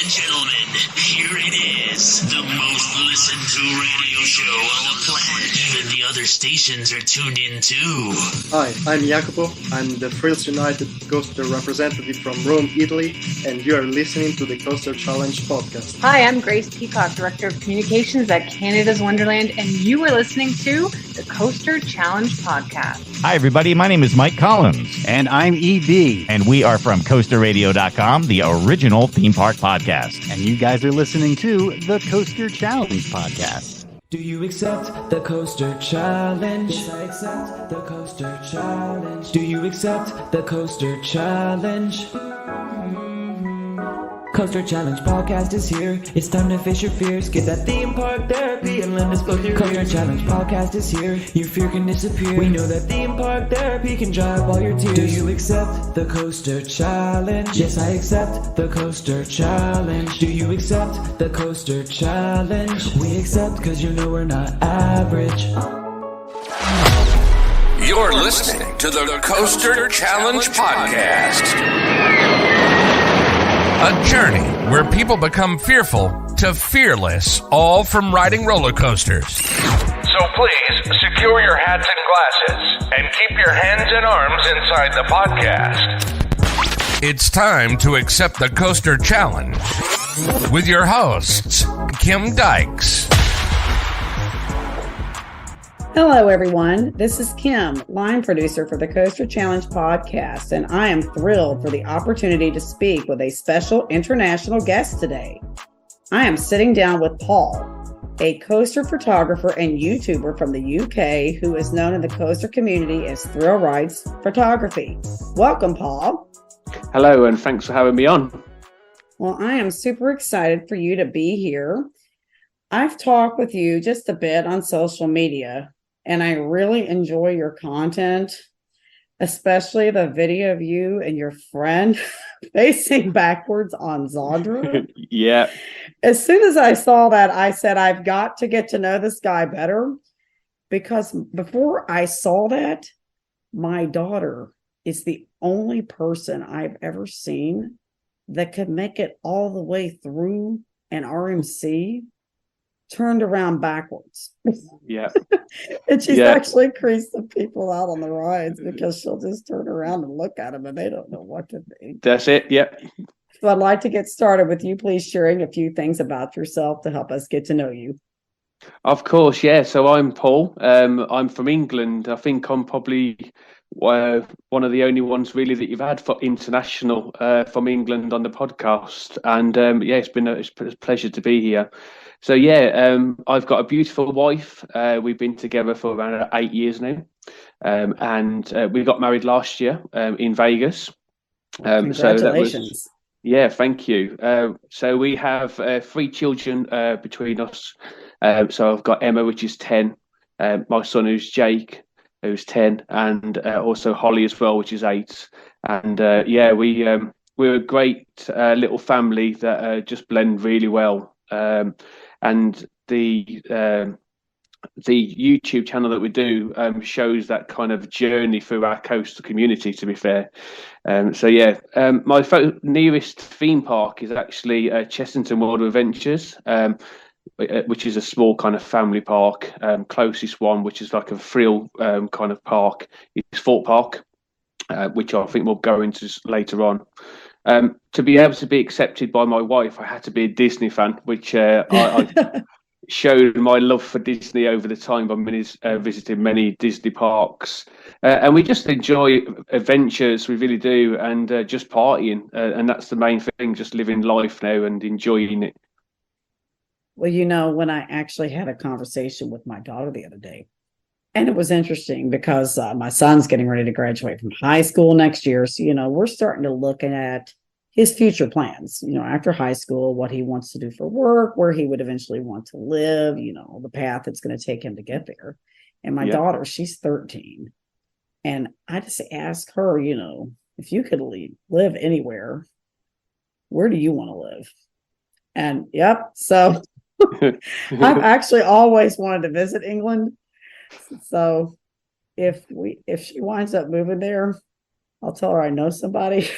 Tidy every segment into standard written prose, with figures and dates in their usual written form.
and gentlemen, here it is, the most listened to radio show on the planet. Even the other stations are tuned in too. Hi, I'm Jacopo. I'm the Frills United Coaster representative from Rome, Italy, and you are listening to the Coaster Challenge podcast. Hi, I'm Grace Peacock, Director of Communications at Canada's Wonderland, and you are listening to the Coaster Challenge podcast. Hi, everybody. My name is Mike Collins. And I'm EB. And we are from CoasterRadio.com, the original theme park podcast. And you guys are listening to the Coaster Challenge podcast. Do you accept the Coaster Challenge? Yes, I accept the Coaster Challenge. Do you accept the Coaster Challenge? Coaster Challenge podcast is here. It's time to face your fears. Get that theme park therapy and let us blow your Coaster Challenge podcast is here. Your fear can disappear. We know that theme park therapy can dry up all your tears. Do you accept the Coaster Challenge? Yes, I accept the Coaster Challenge. Do you accept the Coaster Challenge? We accept because you know we're not average. You're listening to the Coaster Challenge podcast. A journey where people become fearful to fearless, all from riding roller coasters. So please, secure your hats and glasses and keep your hands and arms inside the podcast. It's time to accept the Coaster Challenge with your hosts, Kim Dykes. Hello, everyone. This is Kim, line producer for the Coaster Challenge podcast, and I am thrilled for the opportunity to speak with a special international guest today. I am sitting down with Paul, a coaster photographer and YouTuber from the UK who is known in the coaster community as Thrill Rides Photography. Welcome, Paul. Hello, and thanks for having me on. Well, I am super excited for you to be here. I've talked with you just a bit on social media, and I really enjoy your content, especially the video of you and your friend facing backwards on Zandra. Yeah. As soon as I saw that, I said, I've got to get to know this guy better, because before I saw that, my daughter is the only person I've ever seen that could make it all the way through an RMC turned around backwards. Yeah. And she's actually creased the people out on the rides because she'll just turn around and look at them and they don't know what to think. That's it. Yeah. So I'd like to get started with you, please sharing a few things about yourself to help us get to know you. Of course. Yeah. So I'm Paul. I'm from England. I think I'm probably one of the only ones really that you've had for international from England on the podcast. And it's been a pleasure to be here. So I've got a beautiful wife. We've been together for around 8 years now, and we got married last year in Vegas. Congratulations! Thank you. So we have 3 children between us. So I've got Emma, which is 10, my son, who's Jake, who's 10, and also Holly as well, which is 8. And we're a great little family that just blend really well. And the YouTube channel that we do shows that kind of journey through our coastal community, to be fair. My nearest theme park is actually Chessington World of Adventures, which is a small kind of family park. Closest one, which is like a thrill kind of park, is Fort Park, which I think we'll go into later on. To be able to be accepted by my wife, I had to be a Disney fan, which I showed my love for Disney over the time by visiting many Disney parks. And we just enjoy adventures, we really do, and just partying. And that's the main thing, just living life now and enjoying it. Well, when I actually had a conversation with my daughter the other day, and it was interesting because my son's getting ready to graduate from high school next year. So, we're starting to look at his future plans, after high school, what he wants to do for work, where he would eventually want to live, the path it's going to take him to get there. And my daughter, she's 13. And I just asked her, if you could live anywhere, where do you want to live? And so I've actually always wanted to visit England. So if she winds up moving there, I'll tell her I know somebody.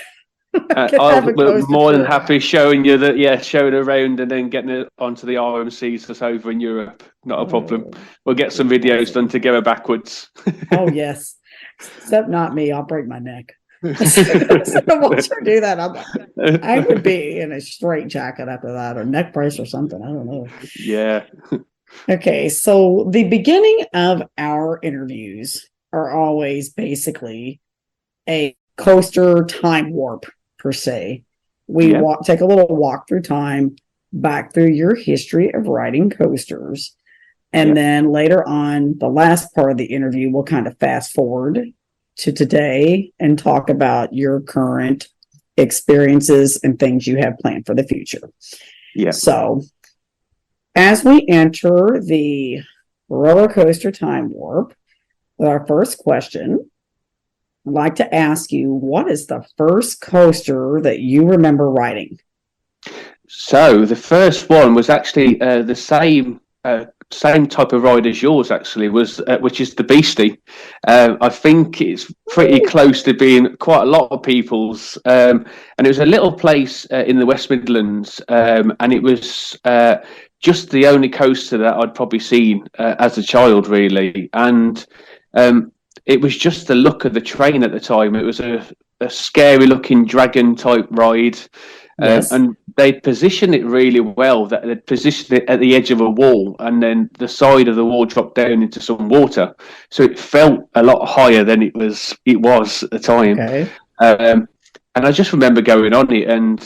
We're more than happy showing you that, showing around and then getting it onto the RMCs that's over in Europe. Not a problem. We'll get some videos done together backwards. Oh, yes. Except not me. I'll break my neck. So watch her do that. I would be in a straight jacket after that, or neck brace or something. I don't know. Yeah. Okay. So the beginning of our interviews are always basically a coaster time warp, per se. We take a little walk through time back through your history of riding coasters. And then later on, the last part of the interview, we'll kind of fast forward to today and talk about your current experiences and things you have planned for the future. Yeah. So as we enter the roller coaster time warp, with our first question, I'd like to ask you, what is the first coaster that you remember riding? So the first one was actually the same type of ride as yours, actually, was which is the Beastie. I think it's pretty close to being quite a lot of people's. And it was a little place in the West Midlands, and it was just the only coaster that I'd probably seen as a child, really. And it was just the look of the train at the time. It was a scary looking dragon type ride. And they'd positioned it really well, that they'd positioned it at the edge of a wall, and then the side of the wall dropped down into some water. So it felt a lot higher than it was at the time. Okay. And I just remember going on it and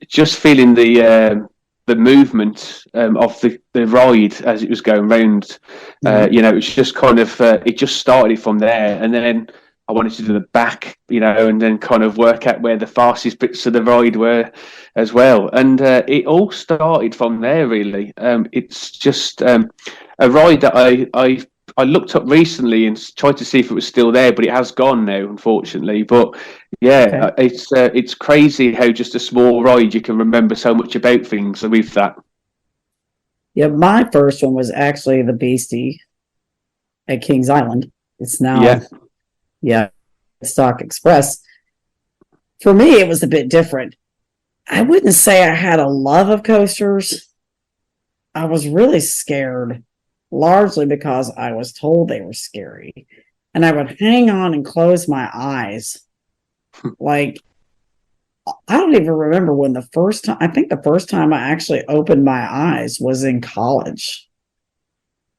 just feeling the movement of the ride as it was going round. It was just kind of, it just started from there. And then I wanted to do the back, and then kind of work out where the fastest bits of the ride were as well. And it all started from there, really. It's just a ride that I looked up recently and tried to see if it was still there, but it has gone now, unfortunately. But it's crazy how just a small ride, you can remember so much about things with that. Yeah, my first one was actually the Beastie at Kings Island. It's now... Yeah, Stock Express. For me, it was a bit different. I wouldn't say I had a love of coasters. I was really scared, largely because I was told they were scary. And I would hang on and close my eyes. Like, I don't even remember when I think the first time I actually opened my eyes was in college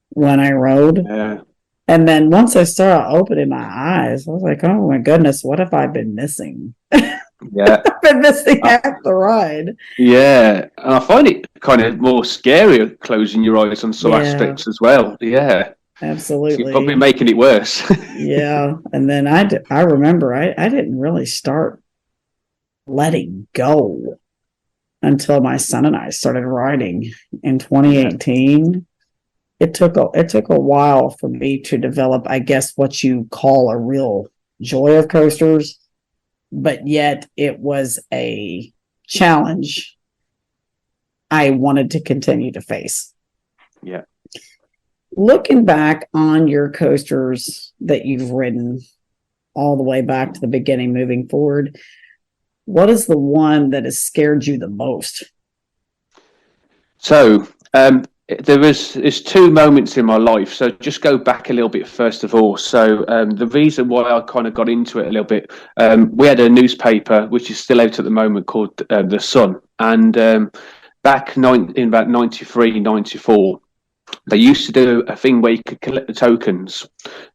when I rode. Yeah. And then once I started opening my eyes, I was like, oh my goodness, what have I been missing? Yeah. I've been missing half the ride. Yeah. And I find it kind of more scary closing your eyes on some aspects as well. Yeah. Absolutely. So you're probably making it worse. Yeah. And then I remember I didn't really start letting go until my son and I started riding in 2018. It took a while for me to develop, I guess, what you call a real joy of coasters, but yet it was a challenge I wanted to continue to face. Yeah. Looking back on your coasters that you've ridden all the way back to the beginning, moving forward, what is the one that has scared you the most? So, there's two moments in my life. So just go back a little bit first of all. So the reason why I kind of got into it a little bit, we had a newspaper which is still out at the moment called The Sun, and back in about 93, 94, they used to do a thing where you could collect the tokens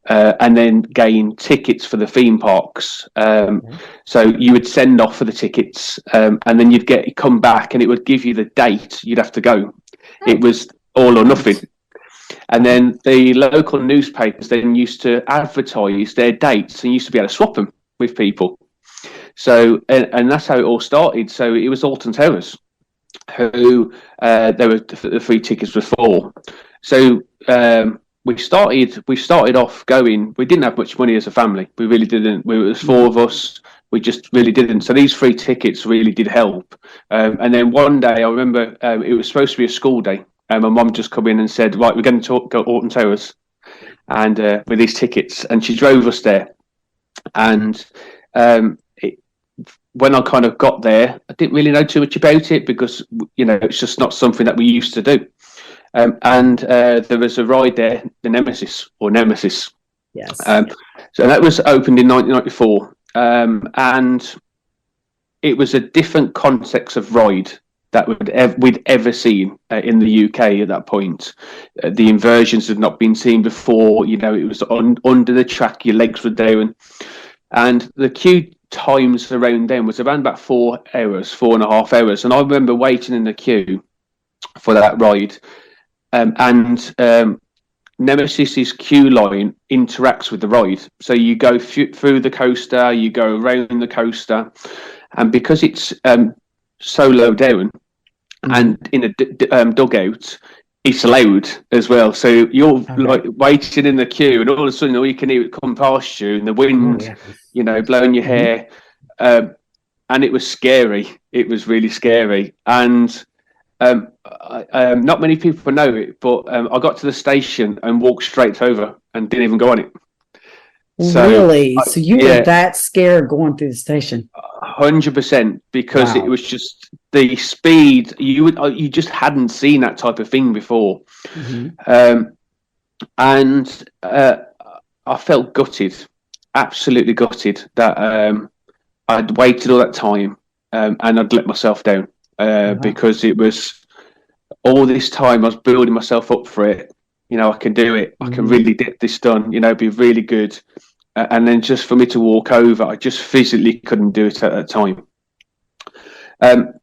and then gain tickets for the theme parks. So you would send off for the tickets, and then you'd come back, and it would give you the date you'd have to go. It was all or nothing. And then the local newspapers then used to advertise their dates and used to be able to swap them with people. So, and that's how it all started. So it was Alton Towers who the free tickets were for. So we started off going. We didn't have much money as a family. We really didn't. There was four of us. We just really didn't. So these free tickets really did help. And then one day, I remember it was supposed to be a school day. And my mum just come in and said, right, we're going to go Alton Towers and with these tickets. And she drove us there. And when I kind of got there, I didn't really know too much about it because, it's just not something that we used to do. And there was a ride there, the Nemesis. Yes. So that was opened in 1994. And it was a different context of ride that we'd ever seen in the UK at that point. The inversions had not been seen before. It was under the track, your legs were down. And the queue times around then was around about 4.5 hours. And I remember waiting in the queue for that ride. Nemesis's queue line interacts with the ride. So you go through the coaster, you go around the coaster. And because it's so low down and in a dugout, it's loud as well. So you're like waiting in the queue, and all of a sudden, all you can hear it come past you, and the wind, blowing your hair. And it was scary. It was really scary. And not many people know it, but I got to the station and walked straight over and didn't even go on it. So, really? So you were that scared going through the station? 100%, because it was just the speed. You just hadn't seen that type of thing before. And I felt gutted, absolutely gutted that I'd waited all that time and I'd let myself down because it was all this time I was building myself up for it. I can do it. I can really get this done. Be really good. And then just for me to walk over, I just physically couldn't do it at that time.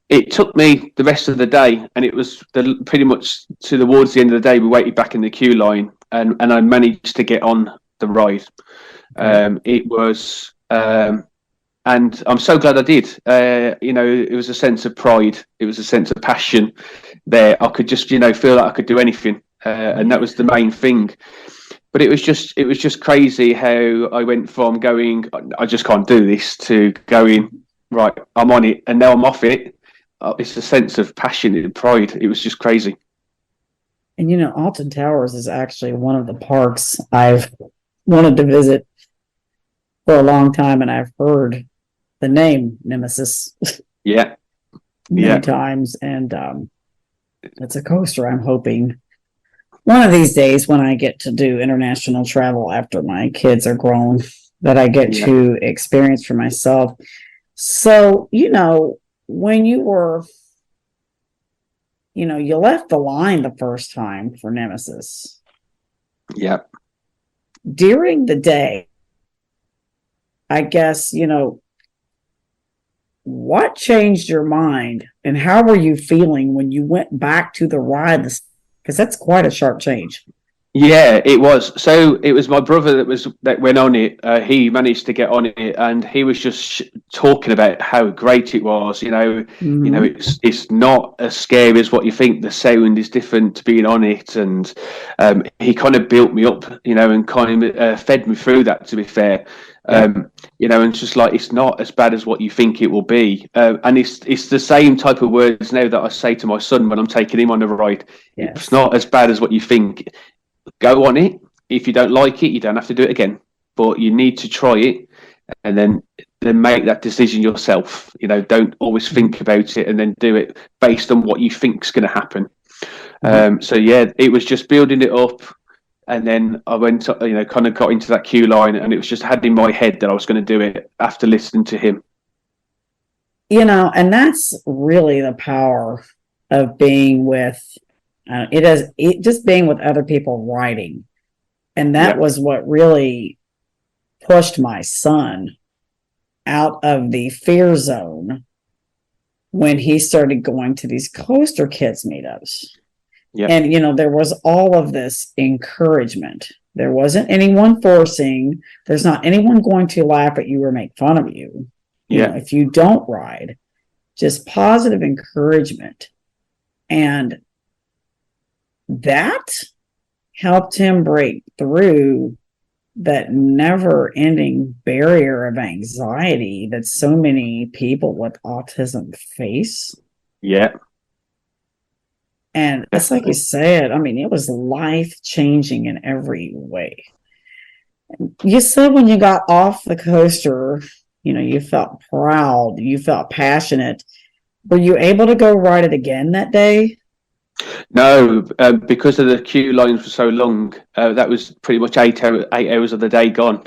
It took me the rest of the day, and it was pretty much towards the end of the day, we waited back in the queue line, and I managed to get on the ride. It was, and I'm so glad I did. It was a sense of pride. It was a sense of passion there. I could just, feel like I could do anything. And that was the main thing. But it was just crazy how I went from going, I just can't do this, to going, right, I'm on it, and now I'm off it. It's a sense of passion and pride. It was just crazy. And Alton Towers is actually one of the parks I've wanted to visit for a long time, and I've heard the name Nemesis many times, and it's a coaster I'm hoping one of these days, when I get to do international travel after my kids are grown, that I get to experience for myself. So, when you were, you left the line the first time for Nemesis. Yeah. During the day, I guess, what changed your mind, and how were you feeling when you went back to the ride? Because that's quite a sharp change. Yeah, it was. So it was my brother that went on it. He managed to get on it, and he was just talking about how great it was. It's not as scary as what you think. The sound is different to being on it, and he kind of built me up, and kind of fed me through that. To be fair, and just like, it's not as bad as what you think it will be. And it's the same type of words now that I say to my son when I'm taking him on a ride. Yes. It's not as bad as what you think. Go on it. If you don't like it, you don't have to do it again. But you need to try it, and then make that decision yourself. Don't always think about it and then do it based on what you think is going to happen. It was just building it up. And then I went, kind of got into that queue line, and it was just had in my head that I was going to do it after listening to him. And that's really the power of being with, just being with other people riding. And that was what really pushed my son out of the fear zone when he started going to these Coaster Kids meetups. Yeah. And, there was all of this encouragement. There wasn't anyone forcing. There's not anyone going to laugh at you or make fun of you. If you don't ride, just positive encouragement. And that helped him break through that never-ending barrier of anxiety that so many people with autism face. Yeah. And it's like you said, it was life-changing in every way. You said when you got off the coaster, you felt proud, you felt passionate. Were you able to go ride it again that day? No, because of the queue lines were so long, that was pretty much 8 hours of the day gone.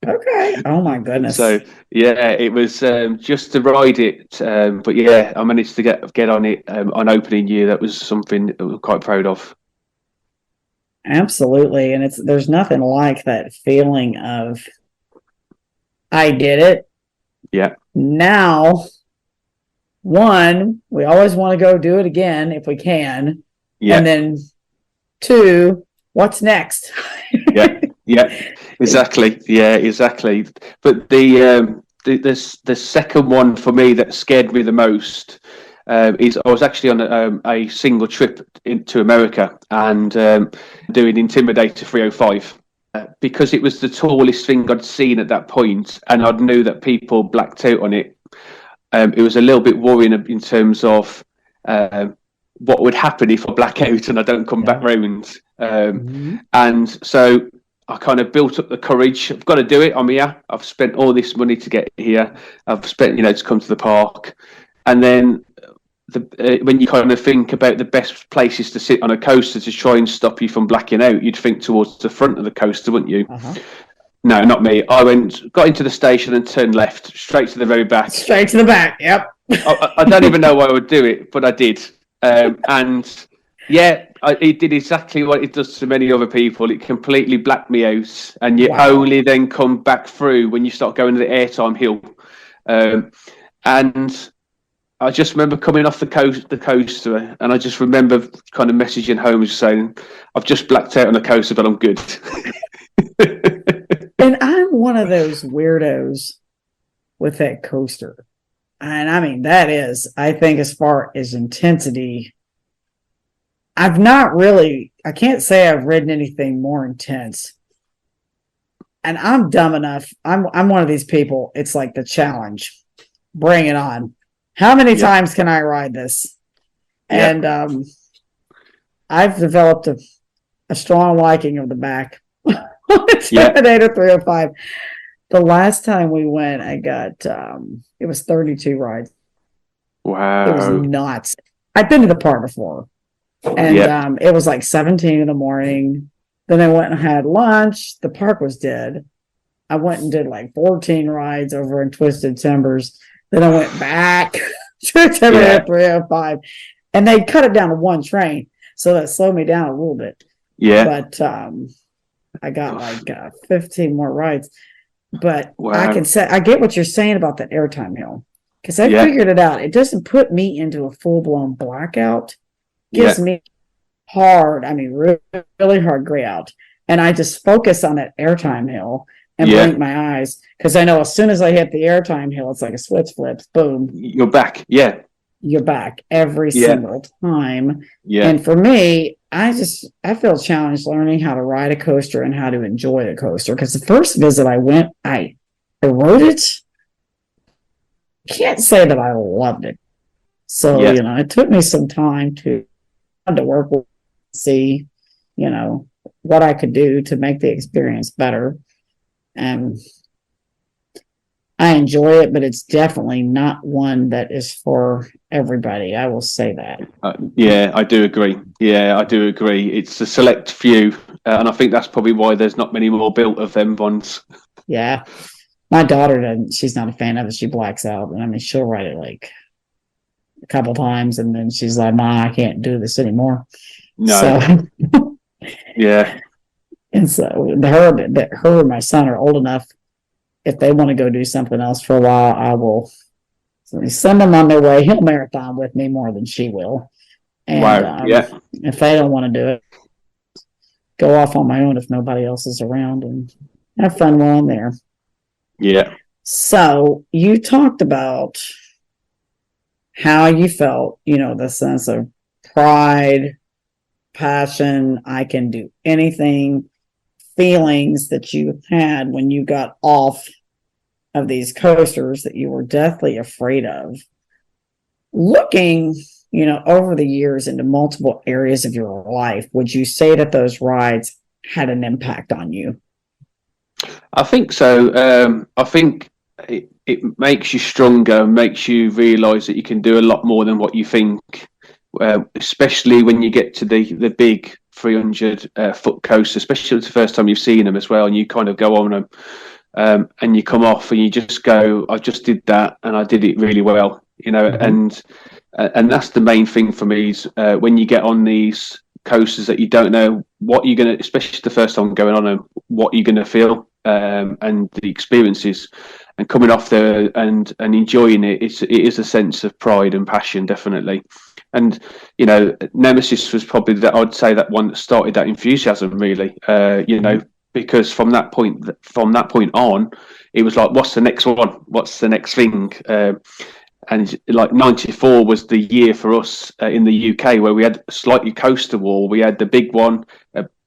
Okay. Oh my goodness. So yeah, it was just to ride it, but yeah, I managed to get on it on opening year. That was something I was quite proud of. Absolutely. And there's nothing like that feeling of, I did it. Yeah. Now, one, we always want to go do it again if we can. Yeah. And then two, what's next? Yeah, exactly. Yeah, exactly. But the second one for me that scared me the most is I was actually on a single trip into America and doing Intimidator 305 because it was the tallest thing I'd seen at that point, and I knew that people blacked out on it. It was a little bit worrying in terms of what would happen if I black out and I don't come back round. And so I kind of built up the courage. I've got to do it. I'm here. I've spent all this money to get here. I've spent, to come to the park. And then when you kind of think about the best places to sit on a coaster to try and stop you from blacking out, you'd think towards the front of the coaster, wouldn't you? No, not me. I got into the station and turned left, straight to the very back. Straight to the back. Yep. I don't even know why I would do it, but I did. And yeah, it did exactly what it does to many other people. It completely blacked me out, and you only then come back through when you start going to the airtime hill. And I just remember coming off the coaster, and I just remember kind of messaging home and saying, "I've just blacked out on the coaster, but I'm good." And I'm one of those weirdos with that coaster. And I mean, that is, I think, as far as intensity, I've not really, I can't say I've ridden anything more intense. And I'm dumb enough. I'm one of these people. It's like the challenge. Bring it on. How many times can I ride this? And I've developed a strong liking of the back. Intimidator 305. The last time we went, I got it was 32 rides. Wow. It was nuts. I've been to the park before. And it was like 17 in the morning. Then I went and had lunch. The park was dead. I went and did like 14 rides over in Twisted Timbers. Then I went back to Intimidator 305. And they cut it down to one train. So that slowed me down a little bit. Yeah. But I got like 15 more rides. But I can say, I get what you're saying about that airtime hill. Because I figured it out. It doesn't put me into a full-blown blackout. Gives me really hard gray out. And I just focus on that airtime hill and blink my eyes. Because I know as soon as I hit the airtime hill, it's like a switch flips. Boom. You're back. Yeah. You're back every single time. Yeah. And for me, I feel challenged learning how to ride a coaster and how to enjoy the coaster. Because the first visit I went, I rode it. Can't say that I loved it. So, it took me some time to work with, see, what I could do to make the experience better. And I enjoy it, but it's definitely not one that is for everybody. I will say that. I do agree. Yeah, I do agree. It's a select few, and I think that's probably why there's not many more built of them ones. Yeah. My daughter doesn't, she's not a fan of it. She blacks out. And I mean, she'll ride it like a couple times, and then she's like, "Ma, I can't do this anymore." No. So, yeah. And so her and my son are old enough. If they want to go do something else for a while, I will send them on their way. He'll marathon with me more than she will. And if they don't want to do it, go off on my own if nobody else is around and have fun while I'm there. Yeah. So you talked about how you felt, the sense of pride, passion, I can do anything, feelings that you had when you got off of these coasters that you were deathly afraid of. Looking, over the years into multiple areas of your life, would you say that those rides had an impact on you? I think so. I think it makes you stronger, makes you realise that you can do a lot more than what you think. Especially when you get to the big 300 foot coast, especially the first time you've seen them as well, and you kind of go on them, and you come off and you just go, I just did that and I did it really well, and that's the main thing for me is when you get on these coasters that you don't know what you're going to, especially the first time going on them, what you're going to feel, and the experiences, and coming off there and enjoying it, it is a sense of pride and passion, definitely. And Nemesis was probably I'd say that one that started that enthusiasm, really. Because from that point on, it was like, what's the next one? What's the next thing? And like 94 was the year for us in the UK where we had a slightly coaster wall. We had the big one,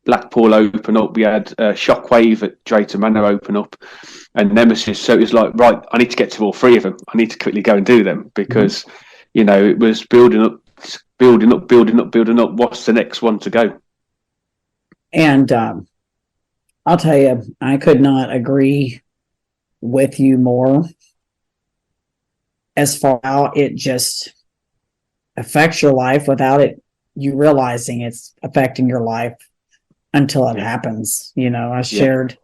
Blackpool open up. We had Shockwave at Drayton Manor open up, and Nemesis. So it was like, right, I need to get to all three of them. I need to quickly go and do them because, it was building up. What's the next one to go? And I'll tell you, I could not agree with you more as far as how it just affects your life without you realizing it's affecting your life until it happens. I shared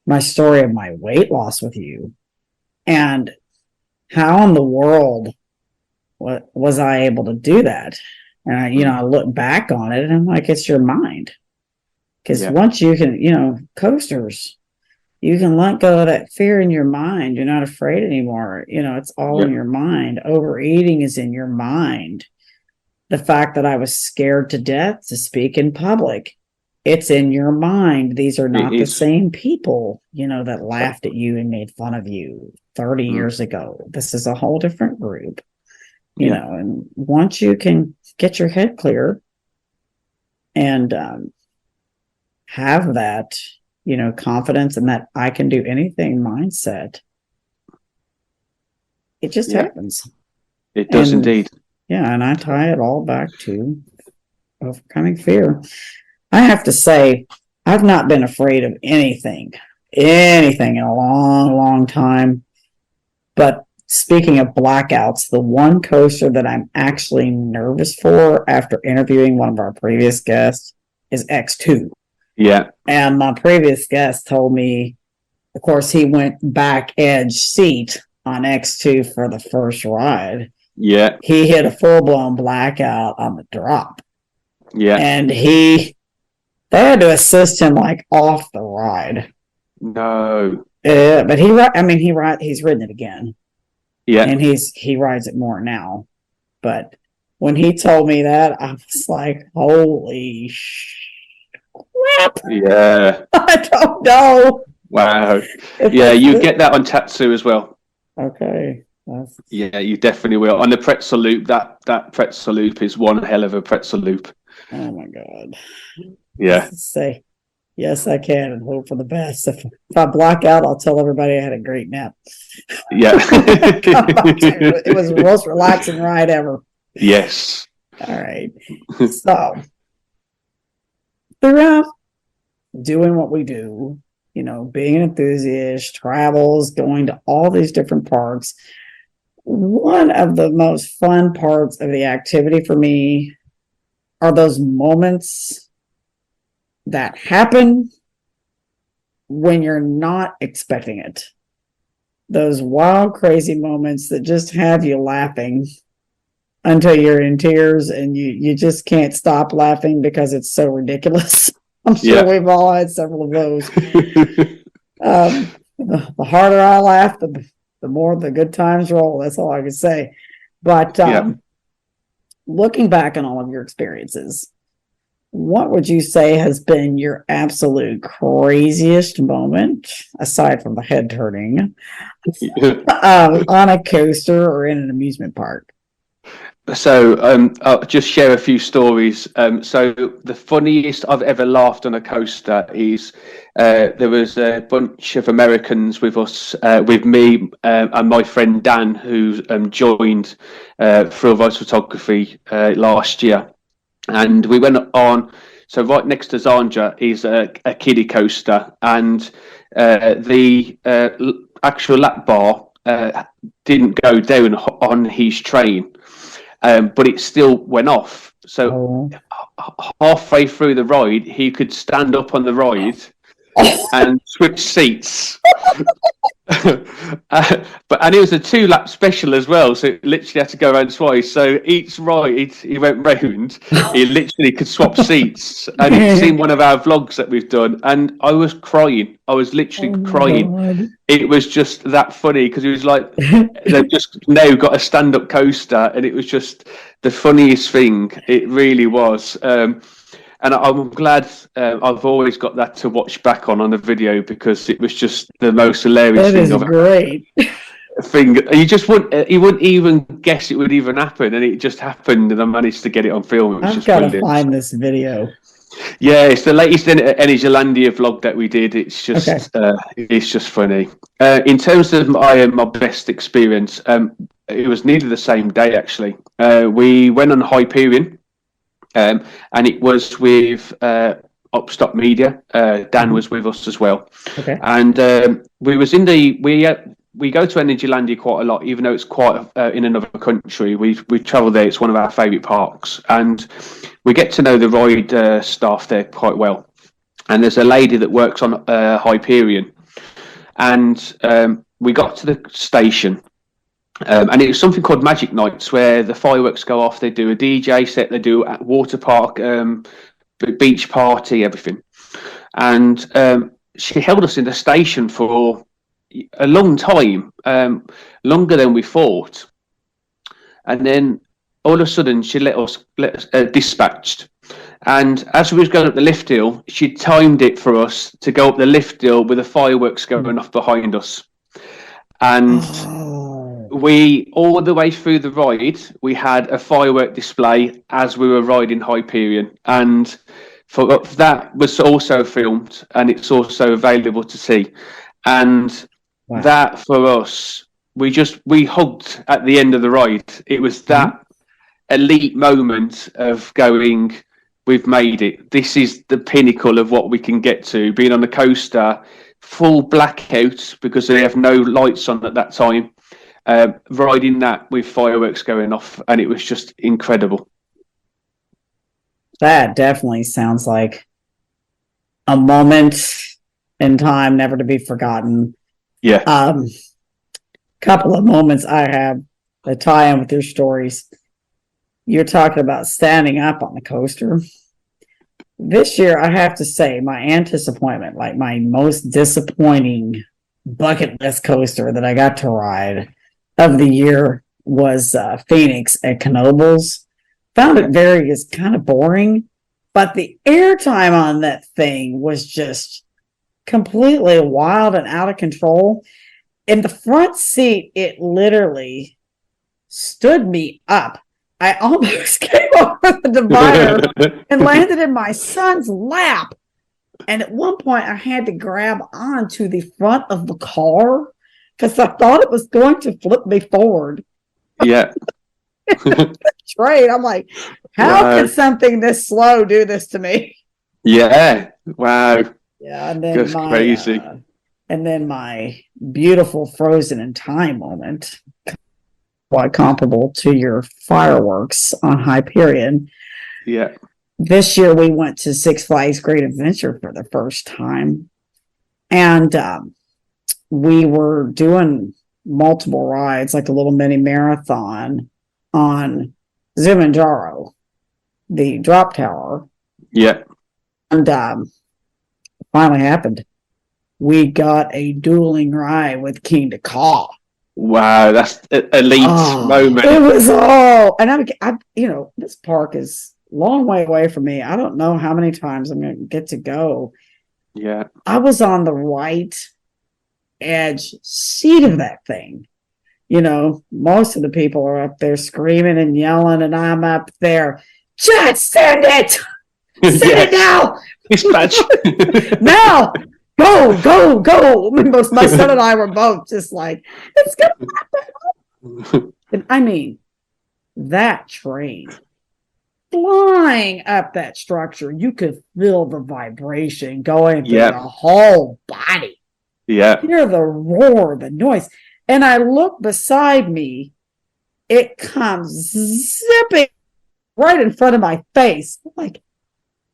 my story of my weight loss with you, and how in the world was I able to do that? And I look back on it and I'm like, it's your mind. Because once you can, coasters, you can let go of that fear in your mind. You're not afraid anymore. It's all in your mind. Overeating is in your mind. The fact that I was scared to death to speak in public, it's in your mind. These are not the same people, that laughed at you and made fun of you 30 years ago. This is a whole different group. And once you can get your head clear and have that, confidence and that I can do anything mindset, it just happens. It does indeed. Yeah, and I tie it all back to overcoming fear. I have to say, I've not been afraid of anything in a long, long time. But speaking of blackouts, the one coaster that I'm actually nervous for after interviewing one of our previous guests is X2. Yeah. And my previous guest told me, of course, he went back edge seat on X2 for the first ride. Yeah. He hit a full-blown blackout on the drop. Yeah. And they had to assist him like off the ride. No. But he's ridden it again. Yeah. And he rides it more now. But when he told me that, I was like, holy crap. Yeah. I don't know. Wow. Yeah, you get that on Tatsu as well. Okay. Yeah, you definitely will. On the pretzel loop, that pretzel loop is one hell of a pretzel loop. Oh my God. Yeah. Say, yes, I can, and hope for the best. If I block out, I'll tell everybody I had a great nap. Yeah. It was the most relaxing ride ever. Yes. All right. So, throughout doing what we do, being an enthusiast, travels, going to all these different parks, one of the most fun parts of the activity for me are those moments that happen when you're not expecting it. Those wild, crazy moments that just have you laughing until you're in tears and you just can't stop laughing because it's so ridiculous. I'm sure we've all had several of those. The harder I laugh, the more the good times roll. That's all I can say. But looking back on all of your experiences, what would you say has been your absolute craziest moment, aside from the head turning, on a coaster or in an amusement park? So I'll just share a few stories. So the funniest I've ever laughed on a coaster is there was a bunch of Americans with us, with me and my friend Dan, who joined Thrill Rise Photography last year. And we went on, so right next to Zanja is a kiddie coaster, and the actual lap bar didn't go down on his train, but it still went off. So halfway through the ride, he could stand up on the ride and switch seats. And it was a 2-lap special as well, so it literally had to go around twice. So each ride he went round, he literally could swap seats. And it's in one of our vlogs that we've done, and I was crying. I was literally crying. God. It was just that funny because it was like they've just now got a stand-up coaster, and it was just the funniest thing. It really was. And I'm glad I've always got that to watch back on the video, because it was just the most hilarious thing. That is great. Thing. You wouldn't even guess it would even happen, and it just happened, and I managed to get it on film. I've got to find this video. Yeah, it's the latest Energylandia vlog that we did. It's just it's just funny. In terms of my best experience, it was nearly the same day actually. We went on Hyperion. And it was with Upstop Media. Dan was with us as well. Okay. And we was in we go to Energylandia quite a lot, even though it's quite in another country. We travel there. It's one of our favourite parks, and we get to know the ride staff there quite well. And there's a lady that works on Hyperion, and we got to the station. And it was something called Magic Nights, where the fireworks go off. They do a DJ set, they do a water park, beach party, everything. And she held us in the station for a long time, longer than we thought. And then all of a sudden, she let us dispatched. And as we was going up the lift hill, she timed it for us to go up the lift hill with the fireworks going off behind us. And we, all the way through the ride, we had a firework display as we were riding Hyperion, and that was also filmed, and it's also available to see. And that for us, we hugged at the end of the ride. It was that elite moment of going, we've made it. This is the pinnacle of what we can get to, being on the coaster, full blackout because they have no lights on at that time. Riding that with fireworks going off, and it was just incredible. That definitely sounds like a moment in time never to be forgotten. Yeah. Couple of moments I have that tie in with your stories. You're talking about standing up on the coaster. This year, I have to say, my disappointment, like my most disappointing bucket list coaster that I got to ride of the year, was Phoenix at Knoebels. Found it kind of boring, but the airtime on that thing was just completely wild and out of control. In the front seat, it literally stood me up. I almost came over the divider and landed in my son's lap. And at one point, I had to grab onto the front of the car because I thought it was going to flip me forward. Yeah. Train. I'm like, how can something this slow do this to me? Yeah. Wow. Yeah. And then that's crazy. And then my beautiful frozen in time moment, quite comparable to your fireworks on Hyperion. Yeah. This year we went to Six Flags Great Adventure for the first time. And we were doing multiple rides, like a little mini marathon on Zimandjaro, the drop tower. Yeah. And finally happened. We got a dueling ride with King to Caw. Wow, that's an elite moment. It was and I this park is a long way away from me. I don't know how many times I'm going to get to go. Yeah. I was on the right edge seat of that thing. You know, most of the people are up there screaming and yelling, and I'm up there. Just send it! Send it now! Dispatch. Now! Go! My son and I were both just like, it's going to happen. And I mean, that train flying up that structure, you could feel the vibration going through the whole body. Yeah. Hear the roar, the noise. And I look beside me, it comes zipping right in front of my face. I'm like,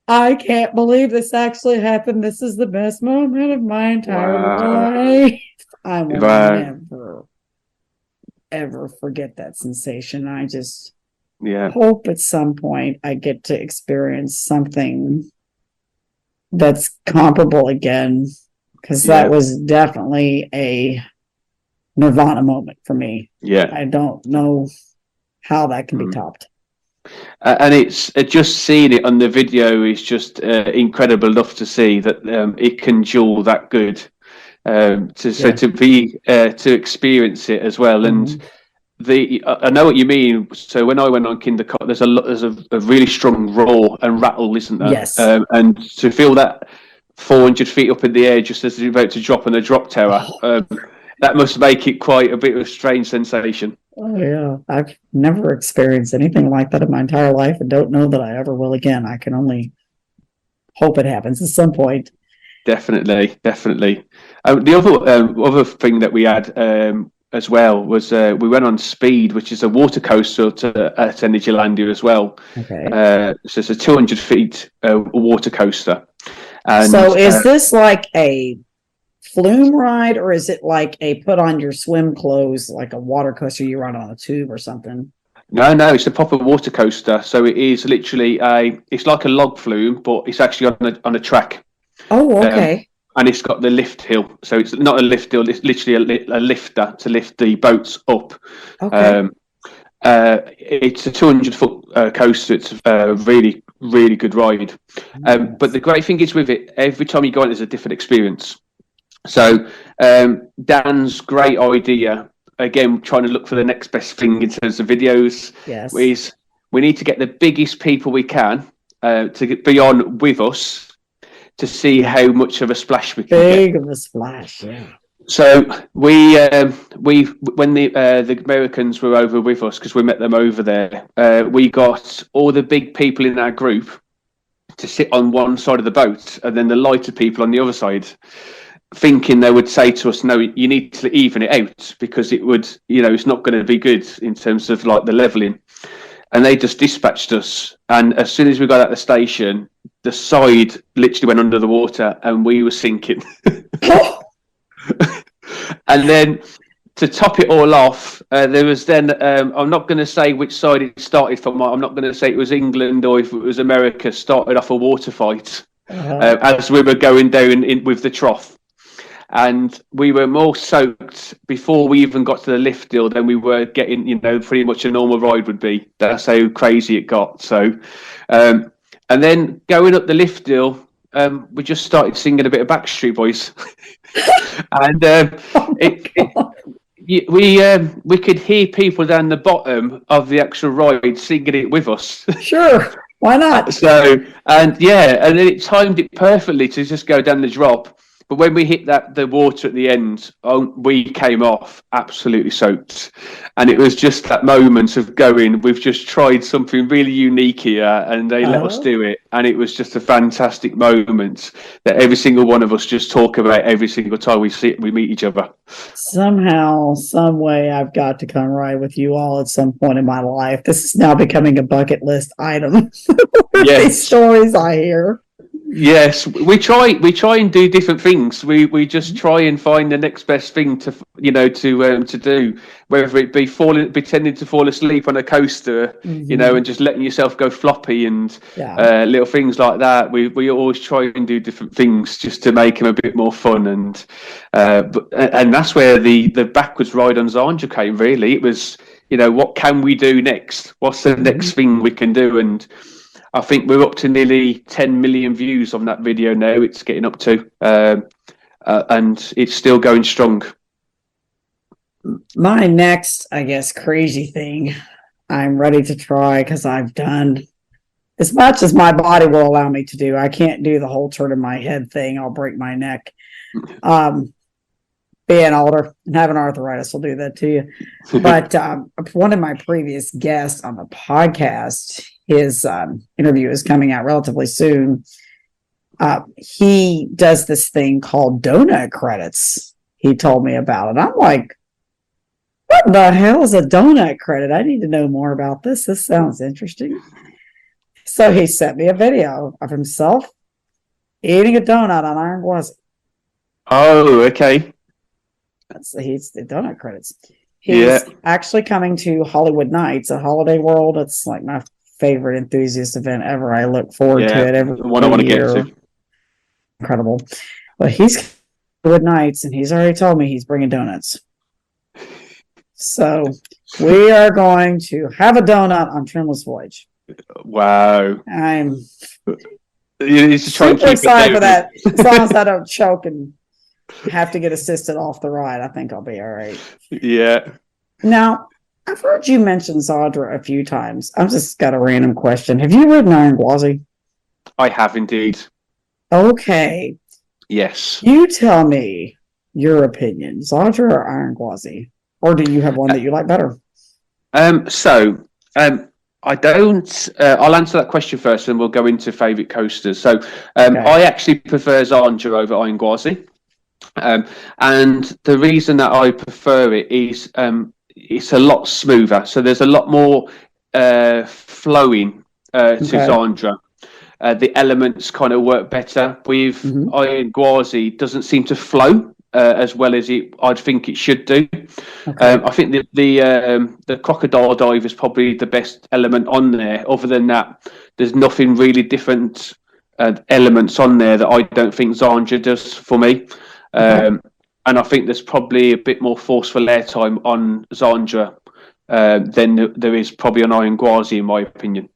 I can't believe this actually happened. This is the best moment of my entire life. I will never, ever forget that sensation. I just hope at some point I get to experience something that's comparable again, because that was definitely a Nirvana moment for me. Yeah. I don't know how that can be topped. And it's just seeing it on the video is just incredible enough to see that it can duel that good. To experience it as well. And I know what you mean. So when I went on kindergarten, there's a really strong roar and rattle, isn't there? Yes. And to feel that 400 feet up in the air just as you're about to drop on the drop tower, that must make it quite a bit of a strange sensation. Oh yeah, I've never experienced anything like that in my entire life, and don't know that I ever will again. I can only hope it happens at some point. Definitely. The other thing that we had as well was we went on Speed, which is a water coaster at Energylandia as well. Okay. So it's a 200 feet water coaster. And, so is this like a flume ride, or is it like a put on your swim clothes, like a water coaster you run on a tube or something? No, it's a proper water coaster. So it is literally it's like a log flume, but it's actually on a track. Oh, okay. And it's got the lift hill. So it's not a lift hill, it's literally a lifter to lift the boats up. Okay. It's a 200-foot coaster. It's a really, really good ride. But the great thing is with it, every time you go on, it's a different experience. So Dan's great idea, again, trying to look for the next best thing in terms of videos, is we need to get the biggest people we can to be on with us to see how much of a splash we can get. Big of a splash, yeah. So we when the Americans were over with us, because we met them over there, we got all the big people in our group to sit on one side of the boat, and then the lighter people on the other side, thinking they would say to us, no, you need to even it out, because it would, it's not going to be good in terms of like the leveling. And they just dispatched us. And as soon as we got at the station, the side literally went under the water and we were sinking. And then to top it all off, there was then, I'm not going to say which side it started from. I'm not going to say it was England or if it was America, started off a water fight as we were going down with the trough. And we were more soaked before we even got to the lift hill than we were getting, pretty much a normal ride would be. That's how crazy it got. So, and then going up the lift hill, we just started singing a bit of Backstreet Boys. And we could hear people down the bottom of the actual ride singing it with us. Sure, why not? So, and then it timed it perfectly to just go down the drop. But when we hit the water at the end, we came off absolutely soaked. And it was just that moment of going, we've just tried something really unique here, and they let us do it. And it was just a fantastic moment that every single one of us just talk about every single time we meet each other. Somehow, some way, I've got to come ride with you all at some point in my life. This is now becoming a bucket list item. Yes. These stories I hear. Yes, we try and do different things. We just try and find the next best thing to do, whether it be pretending to fall asleep on a coaster, and just letting yourself go floppy and little things like that. We always try and do different things just to make them a bit more fun, and that's where the backwards ride on Zanja came. Really, it was what can we do next? What's the next thing we can do? And I think we're up to nearly 10 million views on that video now. It's getting up to, and it's still going strong. My next, I guess, crazy thing I'm ready to try, because I've done as much as my body will allow me to do. I can't do the whole turn of my head thing. I'll break my neck. Being older and having arthritis will do that to you. But one of my previous guests on the podcast, his interview is coming out relatively soon. He does this thing called donut credits. He told me about it. I'm like, What the hell is a donut credit? I need to know more about this. This sounds interesting. So he sent me a video of himself eating a donut on Iron Gwazi. Oh, okay. He's the donut credits. He's actually coming to Hollywood Nights, a Holiday World. It's like my favorite enthusiast event ever. I look forward to it every one I want to get year. to. Incredible. But he's Hollywood Nights, and he's already told me he's bringing donuts. So we are going to have a donut on Trimless Voyage. Wow. I'm just trying super excited for that. As long as I don't choke and have to get assisted off the ride, I think I'll be all right. Yeah. Now, I've heard you mention Zadra a few times. I've just got a random question. Have you ridden Iron Gwazi? I have indeed. Okay. Yes. You tell me your opinion, Zadra or Iron Gwazi? Or do you have one that you like better? I don't. I'll answer that question first, and we'll go into favourite coasters. So, I actually prefer Zandra over Iron Gwazi, and the reason that I prefer it is it's a lot smoother. So there's a lot more flowing to Zandra. The elements kind of work better. With Iron Gwazi, doesn't seem to flow as well as I'd think it should do. I think the crocodile dive is probably the best element on there. Other than that, there's nothing really different elements on there that I don't think Zandra does for me. And I think there's probably a bit more forceful airtime on Zandra than there is probably on Iron Gwazi, in my opinion.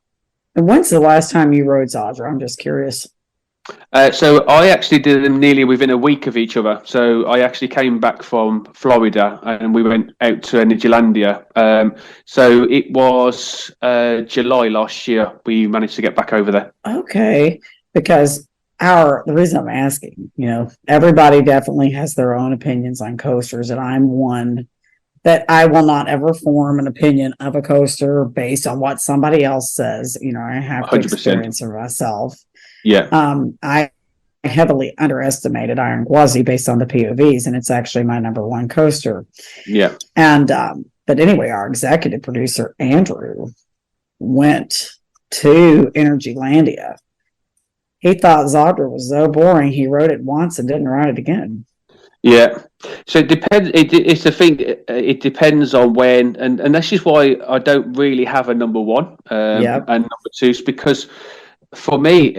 And when's the last time you rode Zadra? I'm just curious. So I actually did them nearly within a week of each other. So I actually came back from Florida and we went out to Energylandia. So it was July last year we managed to get back over there. Okay, because the reason I'm asking, everybody definitely has their own opinions on coasters, and I'm one that I will not ever form an opinion of a coaster based on what somebody else says. I have to 100%. Experience it myself. Yeah. I heavily underestimated Iron Gwazi based on the POVs, and it's actually my number one coaster. Yeah. And but anyway, our executive producer Andrew went to Energylandia. He thought Zadra was so boring he rode it once and didn't ride it again. Yeah, so it depends. It's the thing. It depends on when, and that's just why I don't really have a number one and number two, because for me,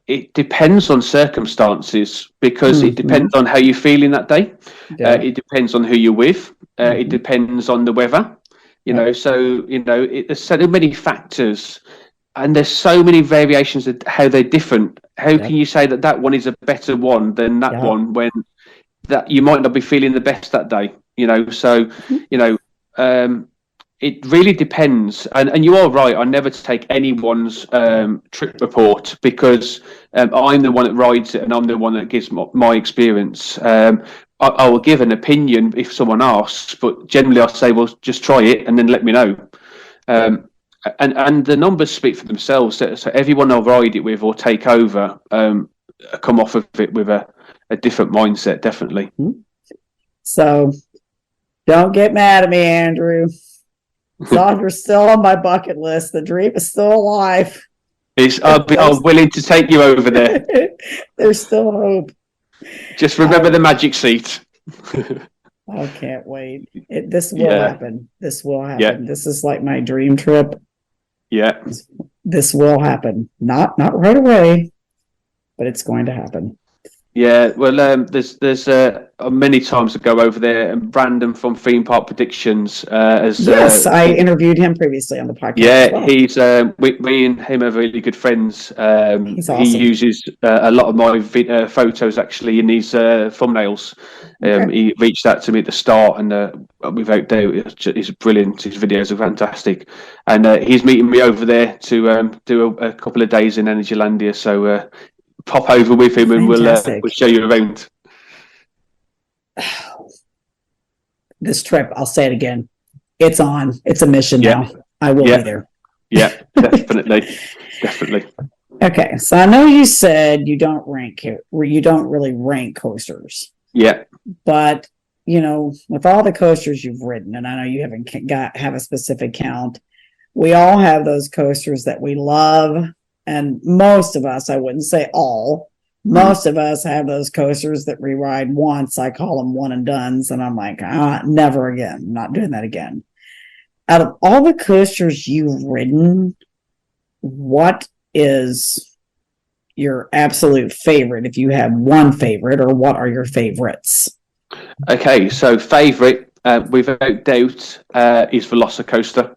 it depends on circumstances. Because it depends on how you're feeling that day. It depends on who you're with. It depends on the weather. There's so many factors, and there's so many variations of how they're different. How can you say that one is a better one than that one when that you might not be feeling the best that day, it really depends. And you are right. I never take anyone's trip report because I'm the one that rides it and I'm the one that gives my experience. I will give an opinion if someone asks, but generally I'll say, well, just try it and then let me know. And the numbers speak for themselves. So everyone I'll ride it with or take over come off of it with a different mindset, definitely. So don't get mad at me, Andrew. Zandra's still on my bucket list. The dream is still alive. I'm willing to take you over there. There's still hope. Just remember the magic seat. I can't wait. This will happen. This will happen. Yeah. This is like my dream trip. Yeah. This will happen. Not right away, but it's going to happen. Yeah, well, there's many times to go over there, and Brandon from Theme Park Predictions I interviewed him previously on the podcast. Yeah, he's me and him are really good friends. He's awesome. He uses a lot of my photos actually in his thumbnails. He reached out to me at the start, and without doubt, he's brilliant. His videos are fantastic, and he's meeting me over there to do a couple of days in Energylandia. So. Pop over with him and we'll show you around. This trip, I'll say it again. It's on. It's a mission now. I will be there. Yeah, definitely. Definitely. Okay, so I know you said you don't really rank coasters. Yeah. But with all the coasters you've ridden, and I know you haven't have a specific count, we all have those coasters that we love. And most of us, I wouldn't say all, most of us have those coasters that we ride once. I call them one and dones. And I'm like, never again. I'm not doing that again. Out of all the coasters you've ridden, what is your absolute favorite? If you have one favorite, or what are your favorites? Okay, so favorite, without doubt, is Velocicoaster.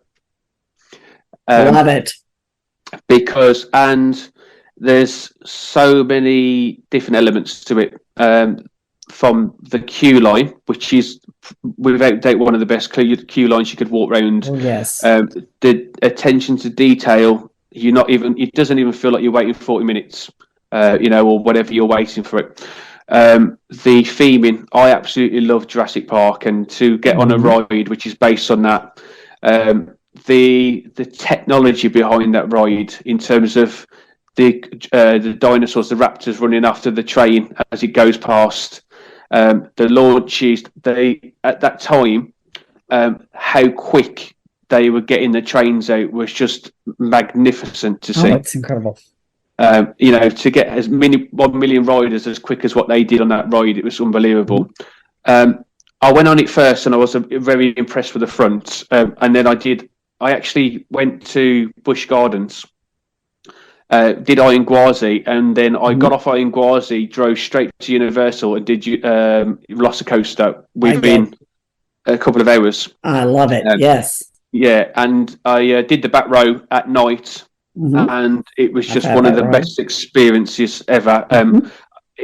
Love it. Because, and there's so many different elements to it, from the queue line, which is without doubt one of the best queue lines you could walk around. Oh, yes. The attention to detail, it doesn't even feel like you're waiting 40 minutes, or whatever you're waiting for it. The theming, I absolutely love Jurassic Park, and to get on a ride which is based on that, the technology behind that ride, in terms of the dinosaurs, the raptors running after the train as it goes past, the launches, at that time, how quick they were getting the trains out was just magnificent to see. Oh, it's incredible. To get as many 1 million riders as quick as what they did on that ride, it was unbelievable. I went on it first, and I was very impressed with the front, and then I actually went to Busch Gardens, did Iron Gwazi, and then I got off Iron Gwazi, drove straight to Universal, and did Velocicoaster within a couple of hours. I love it. Yes. Yeah, and I did the back row at night, and it was just one of the best experiences ever. I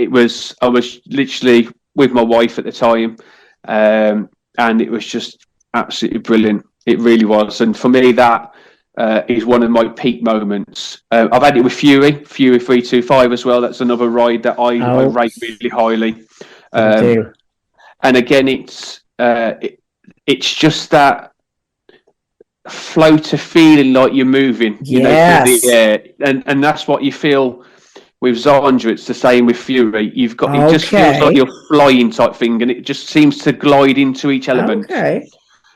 was literally with my wife at the time, and it was just absolutely brilliant. It really was, and for me, that is one of my peak moments. I've had it with Fury 325 as well. That's another ride that I rate really highly. And again, it's just that float of feeling like you're moving, through the air, and that's what you feel with Zandra. It's the same with Fury. You've got it just feels like you're flying type thing, and it just seems to glide into each element.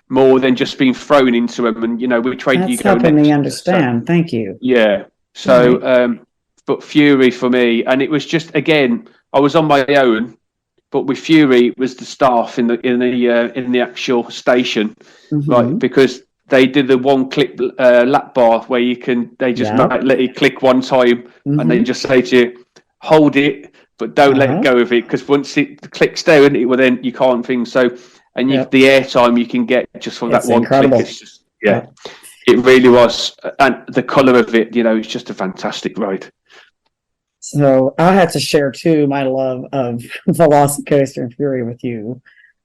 More than just being thrown into them, and which way do you go next? That's helping me understand. Thank you. Yeah. So, but Fury for me, and it was just, again, I was on my own, but with Fury it was the staff in the actual station, like, because they did the one click lap bar where they just let you click one time, and they just say to you, hold it, but don't let go of it, because once it clicks down, then you can't think so. And the airtime you can get just from that one click, it's just, it really was. And the colour of it, it's just a fantastic ride. So I had to share too my love of Velocicoaster and Fury with you.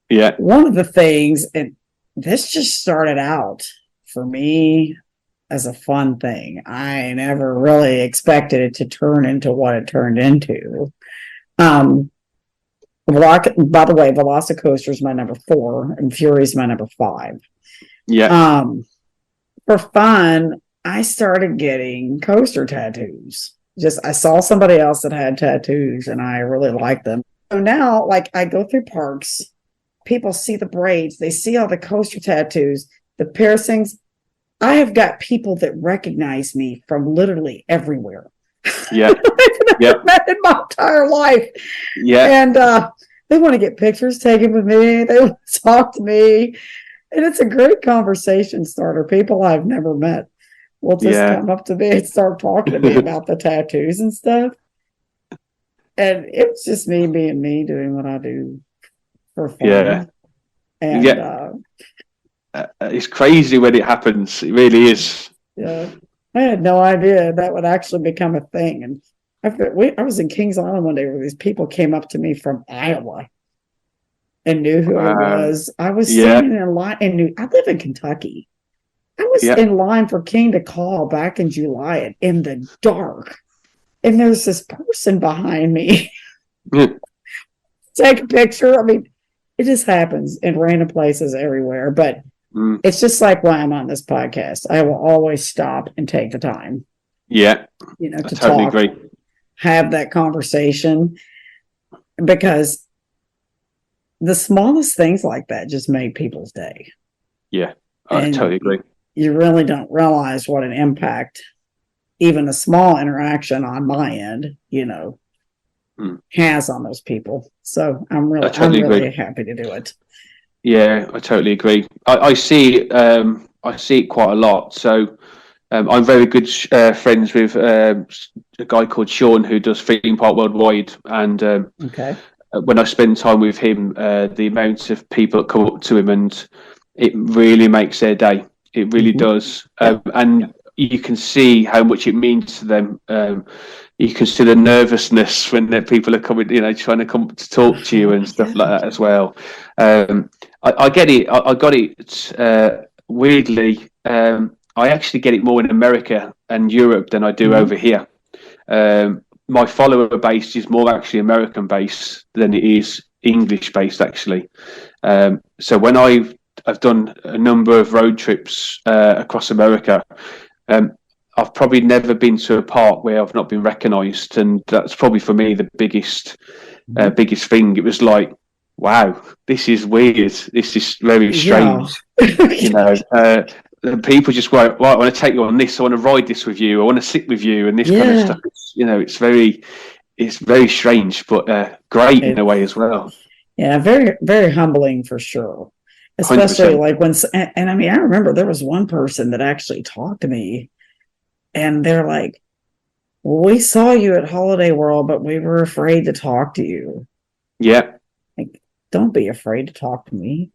Yeah. One of the things, and this just started out for me as a fun thing. I never really expected it to turn into what it turned into. By the way, Velocicoaster is my number 4, and Fury is my number 5. Yeah. For fun, I started getting coaster tattoos. I saw somebody else that had tattoos, and I really liked them. So now, like, I go through parks, people see the braids, they see all the coaster tattoos, the piercings. I have got people that recognize me from literally everywhere. Yeah. I've never met in my entire life. Yeah. And they want to get pictures taken with me. They want to talk to me. And it's a great conversation starter. People I've never met will just come up to me and start talking to me about the tattoos and stuff. And it's just me being me, doing what I do for fun. Yeah. And it's crazy when it happens. It really is. Yeah. I had no idea that would actually become a thing. And I was in Kings Island one day where these people came up to me from Iowa and knew who I was. I was standing in line and I live in Kentucky. I was in line for King to Call back in July in the dark. And there's this person behind me. Take a picture. I mean, it just happens in random places everywhere. But it's just like why I'm on this podcast. I will always stop and take the time. Yeah. To I totally agree. Have that conversation, because the smallest things like that just make people's day. Yeah, I And totally agree. You really don't realize what an impact even a small interaction on my end, has on those people. So I'm really happy to do it. Yeah, I totally agree. I see it quite a lot. So I'm very good friends with a guy called Sean who does Theme Park Worldwide, and Okay. when I spend time with him, the amount of people that come up to him, and it really makes their day. It really does, and you can see how much it means to them. You can see the nervousness when the people are coming, trying to come to talk to you and stuff like that as well. I get it. I got it weirdly. I actually get it more in America and Europe than I do over here. My follower base is more actually American based than it is English based, actually. So when I've done a number of road trips across America, I've probably never been to a park where I've not been recognised, and that's probably for me the biggest thing. It was like, wow, this is weird. This is very strange. Yeah. People just go, right, I want to take you on this. I want to ride this with you. I want to sit with you, and this kind of stuff. It's very strange, but great in a way as well. Yeah, very, very humbling for sure. Especially 100%. Like when, and I mean, I remember there was one person that actually talked to me, and they're like, well, we saw you at Holiday World, but we were afraid to talk to you. Yeah. Like, don't be afraid to talk to me.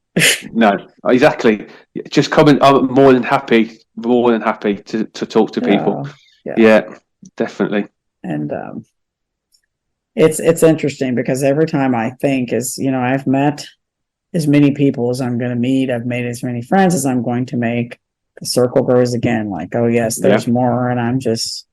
No, exactly. Just comment. I'm more than happy to talk to people. Yeah, definitely. And it's interesting because every time I think I've met as many people as I'm going to meet, I've made as many friends as I'm going to make. The circle grows again. Like, oh yes, there's more, and I'm just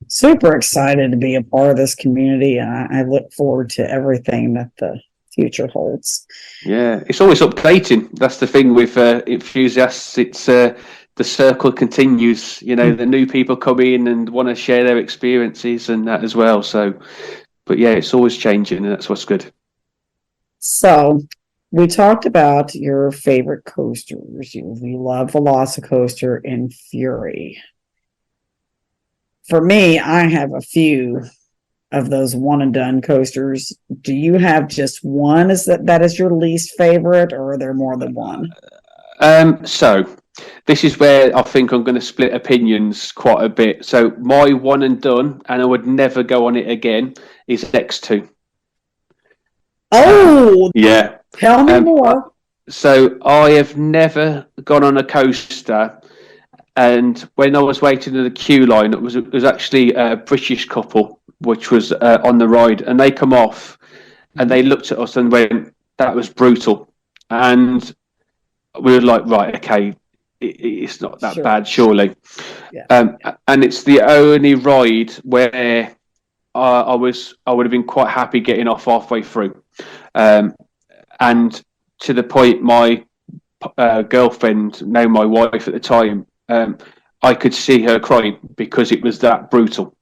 super excited to be a part of this community, and I look forward to everything that the future holds. Yeah, it's always updating. That's the thing with enthusiasts. It's the circle continues. The new people come in and want to share their experiences and that as well. So, but yeah, it's always changing, and that's what's good. So, we talked about your favorite coasters. You love Velocicoaster and Fury. For me, I have a few of those one and done coasters. Do you have just one that is your least favorite, or are there more than one? So this is where I think I'm going to split opinions quite a bit. So my one and done, and I would never go on it again, is X2. Oh, yeah. Tell me more. So I have never gone on a coaster, and when I was waiting in the queue line, it was actually a British couple which was on the ride, and they come off and they looked at us and went, "That was brutal," and we were like, "Right, okay, it's not that bad, surely." Yeah. And it's the only ride where I would have been quite happy getting off halfway through. And to the point, my girlfriend, now my wife at the time, I could see her crying because it was that brutal.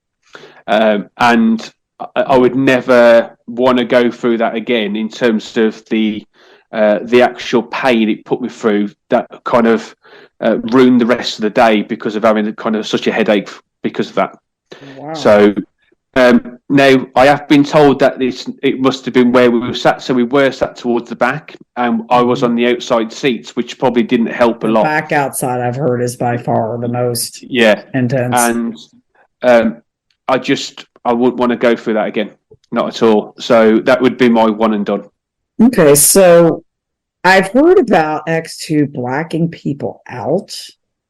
And I would never want to go through that again in terms of the actual pain it put me through. That kind of ruined the rest of the day because of having kind of such a headache because of that. Wow. So. Now, I have been told that it must have been where we were sat, so we were sat towards the back, and I was on the outside seats, which probably didn't help a lot. Back outside, I've heard, is by far the most intense. And I wouldn't want to go through that again, not at all. So that would be my one and done. Okay, so I've heard about X2 blacking people out.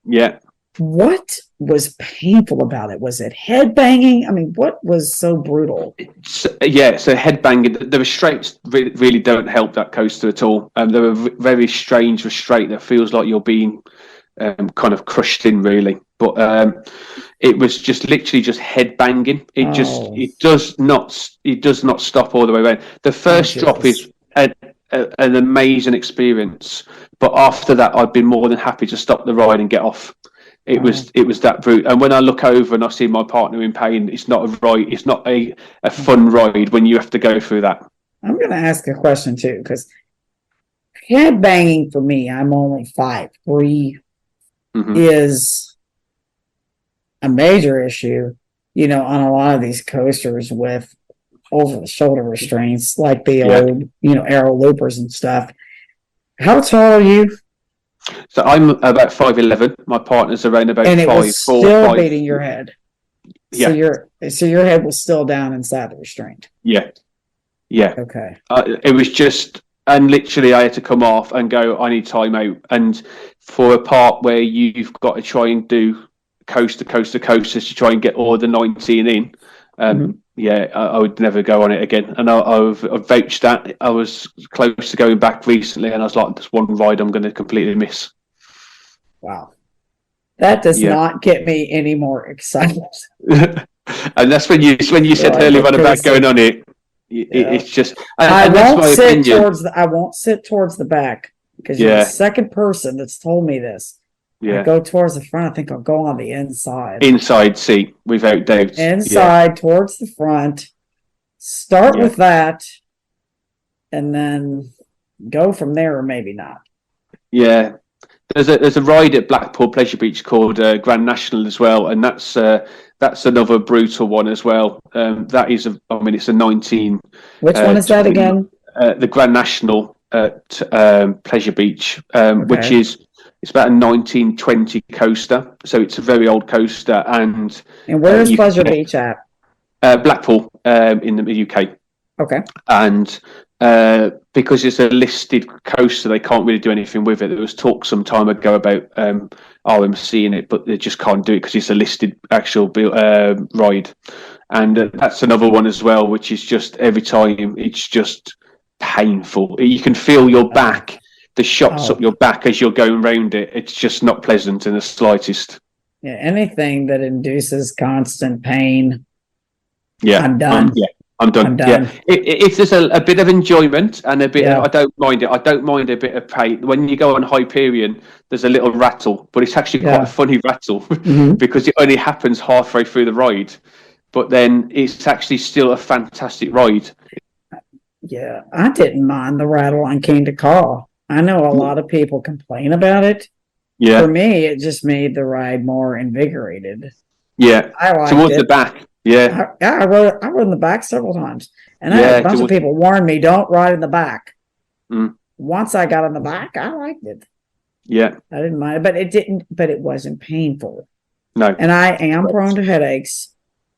Yeah. What was painful about it? Was it headbanging? I mean, what was so brutal? So headbanging. The restraints really don't help that coaster at all. They're a very strange restraint that feels like you're being kind of crushed in, really. But it was just literally just headbanging. It does not stop all the way around. The first drop is an amazing experience, but after that, I'd been more than happy to stop the ride and get off. It was that brutal. And when I look over and I see my partner in pain, it's not a fun ride when you have to go through that. I'm going to ask a question too, because head banging for me, I'm only 5'3", is a major issue, on a lot of these coasters with over the shoulder restraints, like the old, Aero Loopers and stuff. How tall are you? So I'm about 5'11". My partner's around about 5'4". And it was still beating your head. Yeah. So your head was still down inside the restraint. Yeah. Yeah. Okay. It was just, and literally I had to come off and go, I need time out. And for a part where you've got to try and do coaster to try and get all the 19 in, I would never go on it again. And I've vouched that. I was close to going back recently, and I was like, "This one ride I'm going to completely miss." Wow, that does not get me any more excited. And that's when you said earlier on about going on it. It's just I won't sit towards the back because you're the second person that's told me this. Yeah. I go towards the front. I think I'll go on the inside. Inside seat, without doubt. Inside towards the front. Start with that, and then go from there, or maybe not. Yeah, there's a ride at Blackpool Pleasure Beach called Grand National as well, and that's another brutal one as well. That is it's a 19. Which one is that again? The Grand National at Pleasure Beach, which is. It's about a 1920 coaster, so it's a very old coaster. And where is Pleasure Beach at? Blackpool, in the UK. Okay. And because it's a listed coaster, they can't really do anything with it. There was talk some time ago about RMC in it, but they just can't do it because it's a listed actual ride. And that's another one as well, which is just every time it's just painful. You can feel your back. The shots up your back as you're going round it. It's just not pleasant in the slightest. Yeah, anything that induces constant pain. Yeah, I'm done. I'm done. Yeah, if there's a bit of enjoyment and a bit, I don't mind it. I don't mind a bit of pain. When you go on Hyperion, there's a little rattle, but it's actually quite a funny rattle because it only happens halfway through the ride. But then it's actually still a fantastic ride. Yeah, I didn't mind the rattle on King to Call. I know a lot of people complain about it. Yeah. For me, it just made the ride more invigorated. Yeah. I liked towards it. the back. Yeah. I rode in the back several times. And I had a bunch of people warn me, don't ride in the back. Once I got in the back, I liked it. Yeah. I didn't mind it, but it wasn't painful. No. And I am prone to headaches.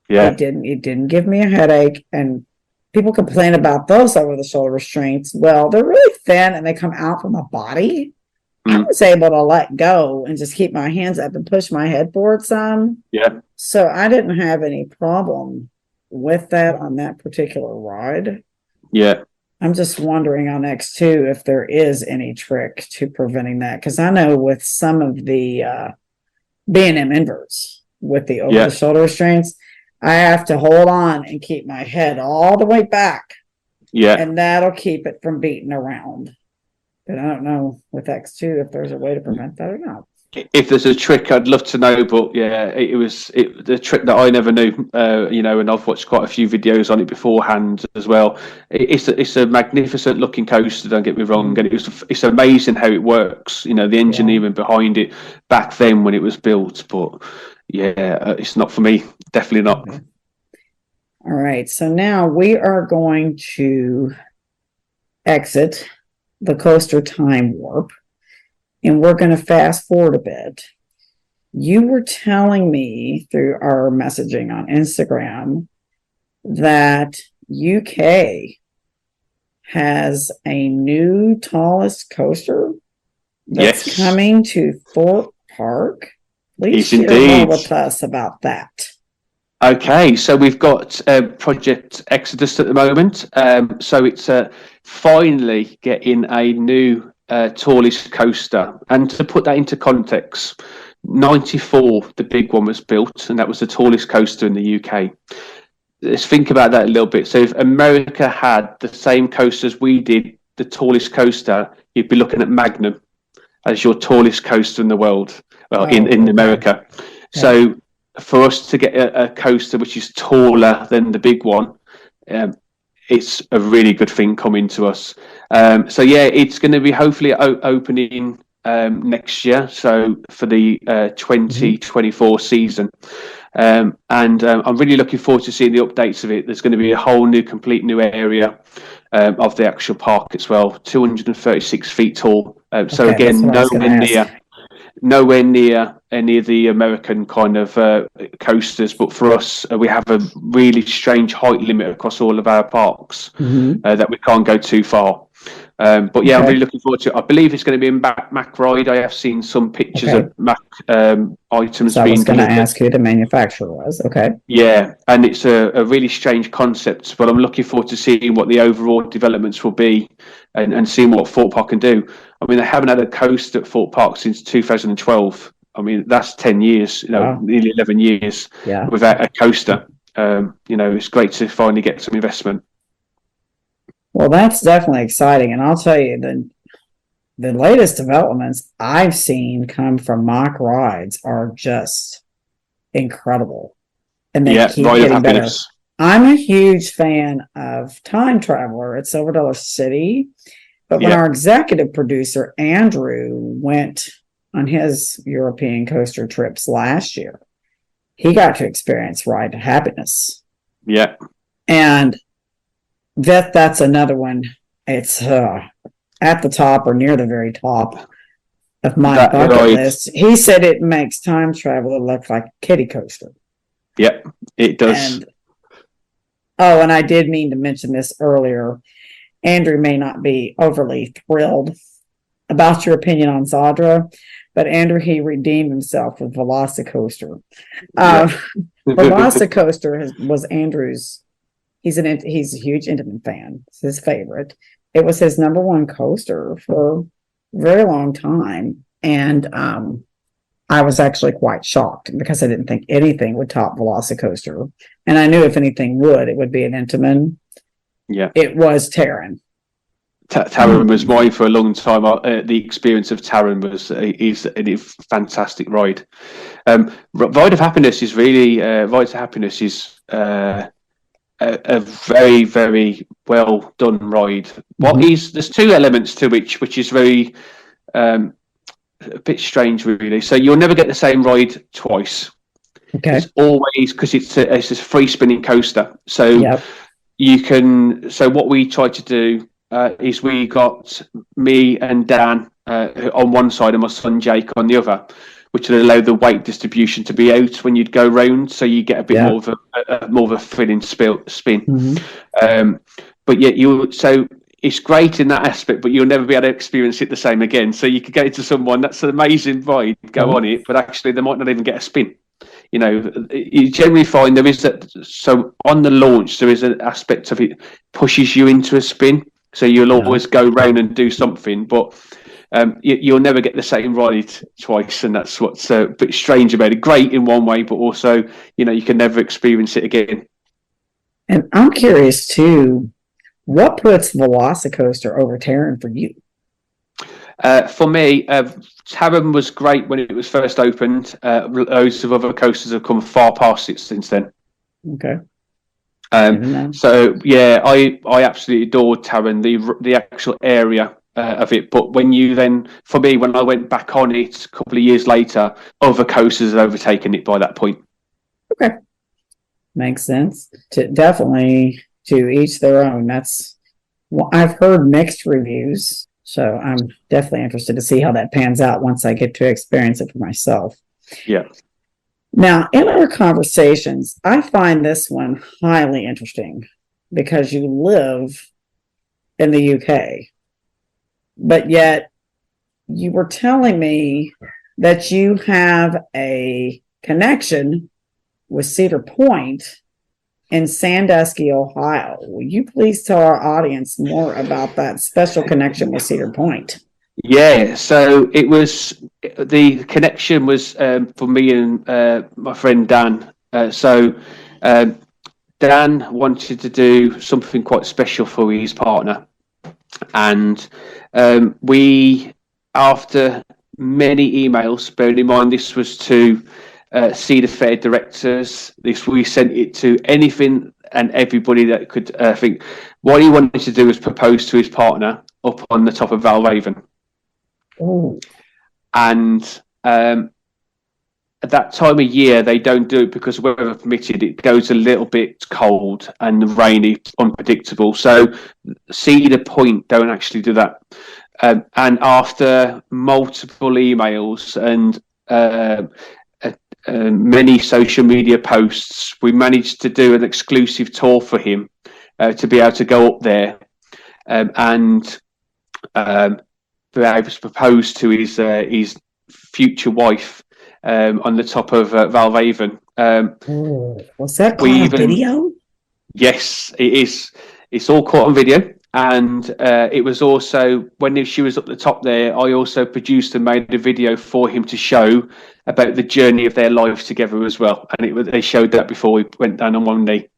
Yeah. It didn't give me a headache. And people complain about those over the shoulder restraints. Well, they're really thin and they come out from the body. I was able to let go and just keep my hands up and push my head forward some. Yeah. So I didn't have any problem with that on that particular ride. Yeah. I'm just wondering on X2 if there is any trick to preventing that. Because I know with some of the B&M inverts with the over-the-shoulder restraints, I have to hold on and keep my head all the way back. Yeah. And that'll keep it from beating around. But I don't know with X2 if there's a way to prevent that or not. If there's a trick, I'd love to know. But yeah, it was the trick that I never knew. And I've watched quite a few videos on it beforehand as well. It's a magnificent looking coaster. Don't get me wrong, and it's amazing how it works. The engineering behind it back then when it was built. But yeah, it's not for me. Definitely not. Okay. All right. So now we are going to exit the coaster time warp, and we're going to fast forward a bit. You were telling me through our messaging on Instagram that UK has a new tallest coaster that's coming to Thorpe Park. Please share more with us about that. Okay, so we've got Project Exodus at the moment. So it's finally getting a new tallest coaster. And to put that into context, 94, the big one was built, and that was the tallest coaster in the UK. Let's think about that a little bit. So if America had the same coaster as we did, the tallest coaster, you'd be looking at Magnum as your tallest coaster in the world. Well, in America. Yeah. So for us to get a coaster which is taller than the big one, it's a really good thing coming to us. So yeah, it's going to be hopefully opening next year. So for the 2024 season. And I'm really looking forward to seeing the updates of it. There's going to be a whole new, complete new area of the actual park as well, 236 feet tall. So Okay, again, that's what I was gonna ask. nowhere near any of the American kind of coasters, but for us, we have a really strange height limit across all of our parks that we can't go too far. But yeah, I'm really looking forward to it. I believe it's going to be in Mack Ride. I have seen some pictures of Mack items So I being was going to delivered. ask who the manufacturer was. Okay. Yeah, and it's a really strange concept, but I'm looking forward to seeing what the overall developments will be and seeing what Thorpe Park can do. I mean, they haven't had a coaster at Thorpe Park since 2012. I mean, that's 10 years, nearly 11 years without a coaster. It's great to finally get some investment. Well, that's definitely exciting. And I'll tell you, the latest developments I've seen come from Mack Rides are just incredible. And they keep getting better. I'm a huge fan of Time Traveler at Silver Dollar City. But when our executive producer, Andrew, went on his European coaster trips last year, he got to experience Ride to Happiness. Yeah. And that's another one. It's at the top or near the very top of my bucket list. He said it makes Time Traveler look like a kiddie coaster. Yep, it does. And I did mean to mention this earlier. Andrew may not be overly thrilled about your opinion on Zadra, but Andrew, he redeemed himself with Velocicoaster. Velocicoaster was Andrew's. He's a huge Intamin fan. It's his favorite. It was his number one coaster for a very long time. And I was actually quite shocked because I didn't think anything would top Velocicoaster. And I knew if anything would, it would be an Intamin. Yeah. It was Terran. Terran was mine for a long time. The experience of Terran is a fantastic ride. Ride of Happiness is really Ride to Happiness is a very, very well done ride. There's two elements to which is very a bit strange, really. So you'll never get the same ride twice. Okay. It's always because it's a free spinning coaster. So you can. So what we tried to do is we got me and Dan on one side and my son Jake on the other, which would allow the weight distribution to be out when you'd go round, so you get a bit more of a thrilling spin. But yet so it's great in that aspect, but you'll never be able to experience it the same again. So you could go to someone that's an amazing ride, go on it, but actually they might not even get a spin. You generally find there is that. So on the launch, there is an aspect of it pushes you into a spin. So you'll always go round and do something, but you'll never get the same ride twice, and that's what's a bit strange about it. Great in one way, but also, you can never experience it again. And I'm curious too, what puts Velocicoaster over Terran for you? For me, Terran was great when it was first opened. Loads of other coasters have come far past it since then. Okay. So yeah, I absolutely adored Terran, the actual area of it. But when I went back on it a couple of years later, other coasters had overtaken it by that point. Okay, makes sense. Definitely to each their own. I've heard mixed reviews, so I'm definitely interested to see how that pans out once I get to experience it for myself. Yeah. Now, in our conversations, I find this one highly interesting because you live in the UK, but yet you were telling me that you have a connection with Cedar Point in Sandusky, Ohio. Will you please tell our audience more about that special connection with Cedar Point? Yeah, so the connection was for me and my friend Dan. Dan wanted to do something quite special for his partner, and we, after many emails, bearing in mind this was to Cedar Fair directors, we sent it to anything and everybody that could think. What he wanted to do was propose to his partner up on the top of Valraven. Oh, And at that time of year, they don't do it because weather permitted. It goes a little bit cold and rainy, unpredictable. So Cedar Point don't actually do that. And after multiple emails and many social media posts, we managed to do an exclusive tour for him to be able to go up there and be able to propose to his future wife on the top of Valraven. was that caught on video? Yes, it is. It's all caught on video. And it was also, when she was up the top there, I also produced and made a video for him to show about the journey of their life together as well. And they showed that before we went down on one knee.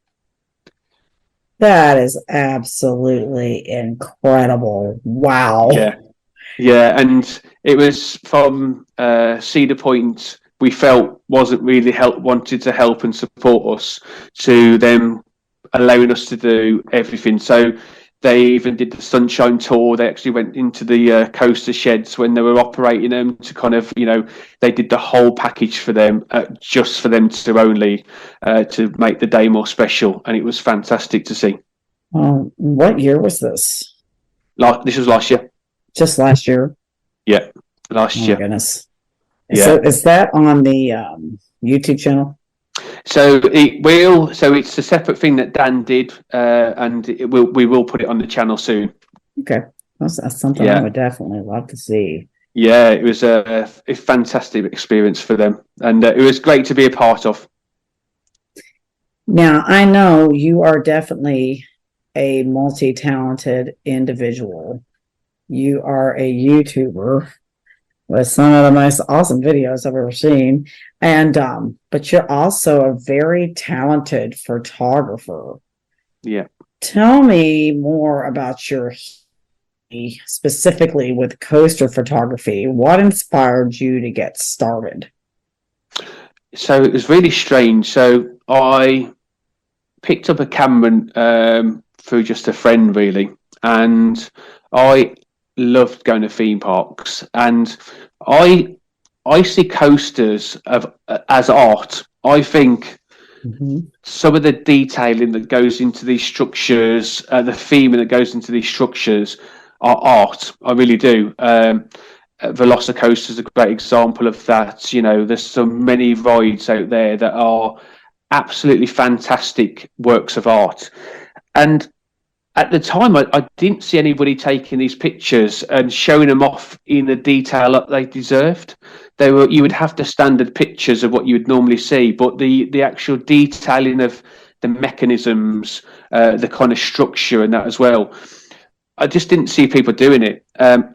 That is absolutely incredible. Wow. Yeah, and it was from Cedar Point, we felt wasn't really wanted to help and support us, to them allowing us to do everything. So they even did the Sunshine Tour. They actually went into the coaster sheds when they were operating them to kind of, they did the whole package for them, just for them to only to make the day more special. And it was fantastic to see. What year was this? This was last year. Just last year? Yeah, last year. Oh, my goodness. Yeah. So is that on the YouTube channel? So it's a separate thing that Dan did, and we will put it on the channel soon. Okay, that's something I would definitely love to see. Yeah, it was a fantastic experience for them, and it was great to be a part of. Now, I know you are definitely a multi-talented individual. You are a YouTuber with some of the most awesome videos I've ever seen. And but you're also a very talented photographer. Yeah. Tell me more about your specifically with coaster photography. What inspired you to get started? So it was really strange. So I picked up a camera through just a friend, really, and I loved going to theme parks, and I see coasters as art. I think some of the detailing that goes into these structures, the theming that goes into these structures, are art. I really do. Velocicoaster is a great example of that. There's so many rides out there that are absolutely fantastic works of art, and at the time, I didn't see anybody taking these pictures and showing them off in the detail that they deserved. You would have the standard pictures of what you would normally see, but the actual detailing of the mechanisms, the kind of structure and that as well, I just didn't see people doing it.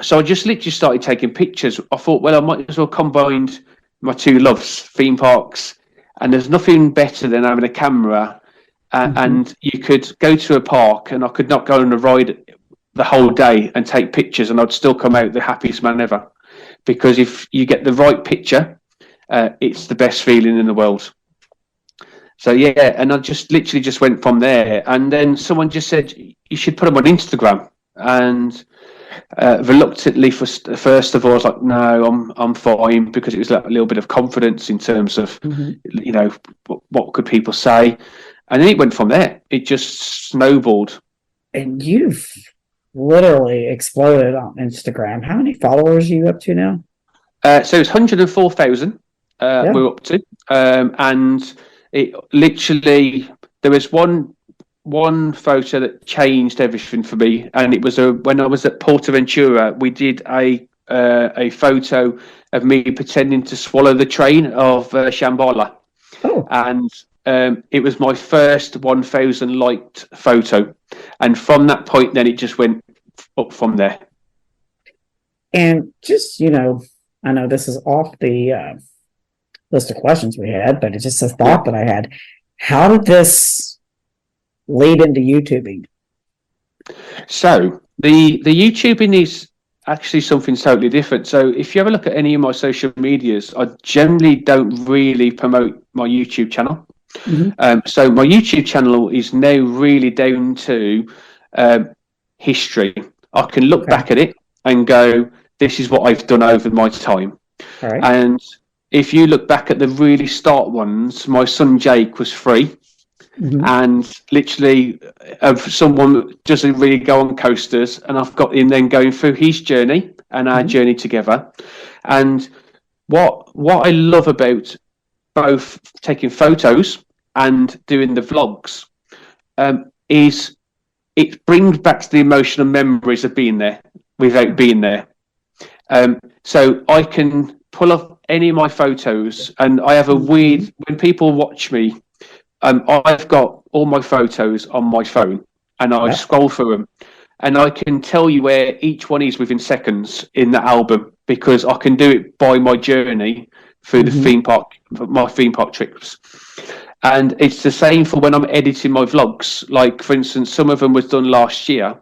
So I just literally started taking pictures. I thought, well, I might as well combine my two loves, theme parks, and there's nothing better than having a camera. And you could go to a park and I could not go on a ride the whole day and take pictures, and I'd still come out the happiest man ever. Because if you get the right picture, it's the best feeling in the world. So, yeah, and I just literally just went from there. And then someone just said, you should put them on Instagram. And reluctantly, first of all, I was like, no, I'm fine, because it was like a little bit of confidence in terms of, what could people say? And then it went from there. It just snowballed. And you've literally exploded on Instagram. How many followers are you up to now? So it's 104,000 we're up to. And it literally, there was one photo that changed everything for me. And it was when I was at Portaventura, we did a photo of me pretending to swallow the train of Shambhala. Oh. And it was my first 1,000 liked photo, and from that point, then it just went up from there. And just I know this is off the list of questions we had, but it's just a thought that I had. How did this lead into YouTubing? So the YouTubing is actually something totally different. So if you ever look at any of my social medias, I generally don't really promote my YouTube channel. So my YouTube channel is now really down to history. I can look back at it and go, this is what I've done over my time. All right. And if you look back at the really start ones, my son Jake was 3. And literally, someone doesn't really go on coasters, and I've got him then going through his journey and our journey together. And what I love about both taking photos and doing the vlogs is it brings back the emotional memories of being there without being there. So I can pull up any of my photos, and I have a weird, when people watch me, I've got all my photos on my phone, and I scroll through them, and I can tell you where each one is within seconds in the album, because I can do it by my journey through the theme park, my theme park trips. And it's the same for when I'm editing my vlogs. Like, for instance, some of them was done last year.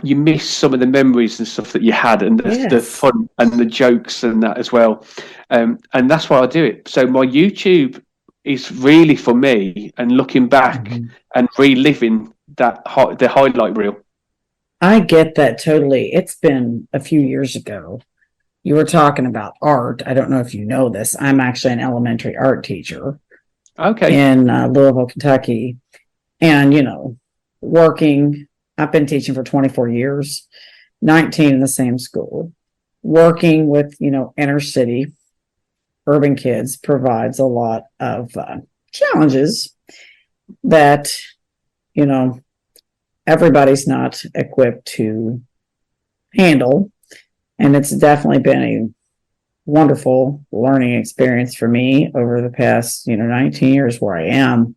You miss some of the memories and stuff that you had, and the fun and the jokes and that as well. And that's why I do it. So my YouTube is really for me, and looking back and reliving that the highlight reel. I get that totally. It's been a few years ago. You were talking about art. I don't know if you know this. I'm actually an elementary art teacher. Okay. In Louisville, Kentucky. And, you know, working, I've been teaching for 24 years, 19 in the same school. Working with, you know, inner city urban kids provides a lot of challenges that, you know, everybody's not equipped to handle. And it's definitely been a wonderful learning experience for me over the past, you know, 19 years where I am,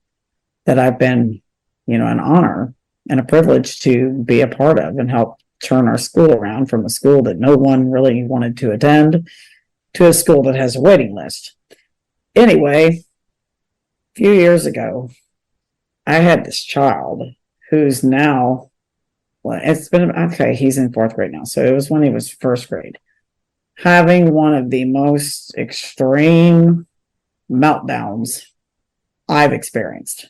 that I've been, you know, an honor and a privilege to be a part of and help turn our school around from a school that no one really wanted to attend to a school that has a waiting list. Anyway, a few years ago, I had this child who's now, well, it's been, okay, he's in 4th grade now. So it was when he was 1st grade, having one of the most extreme meltdowns I've experienced.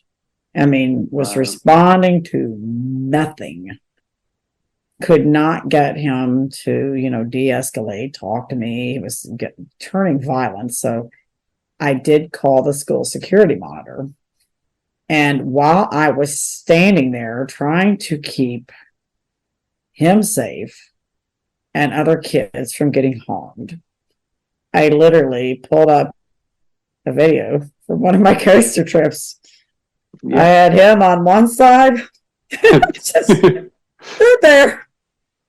I mean, was responding to nothing. Could not get him to, you know, de-escalate, talk to me. He was turning violent. So I did call the school security monitor. And while I was standing there trying to keep him safe and other kids from getting harmed, I literally pulled up a video from one of my coaster trips. I had him on one side, just stood there,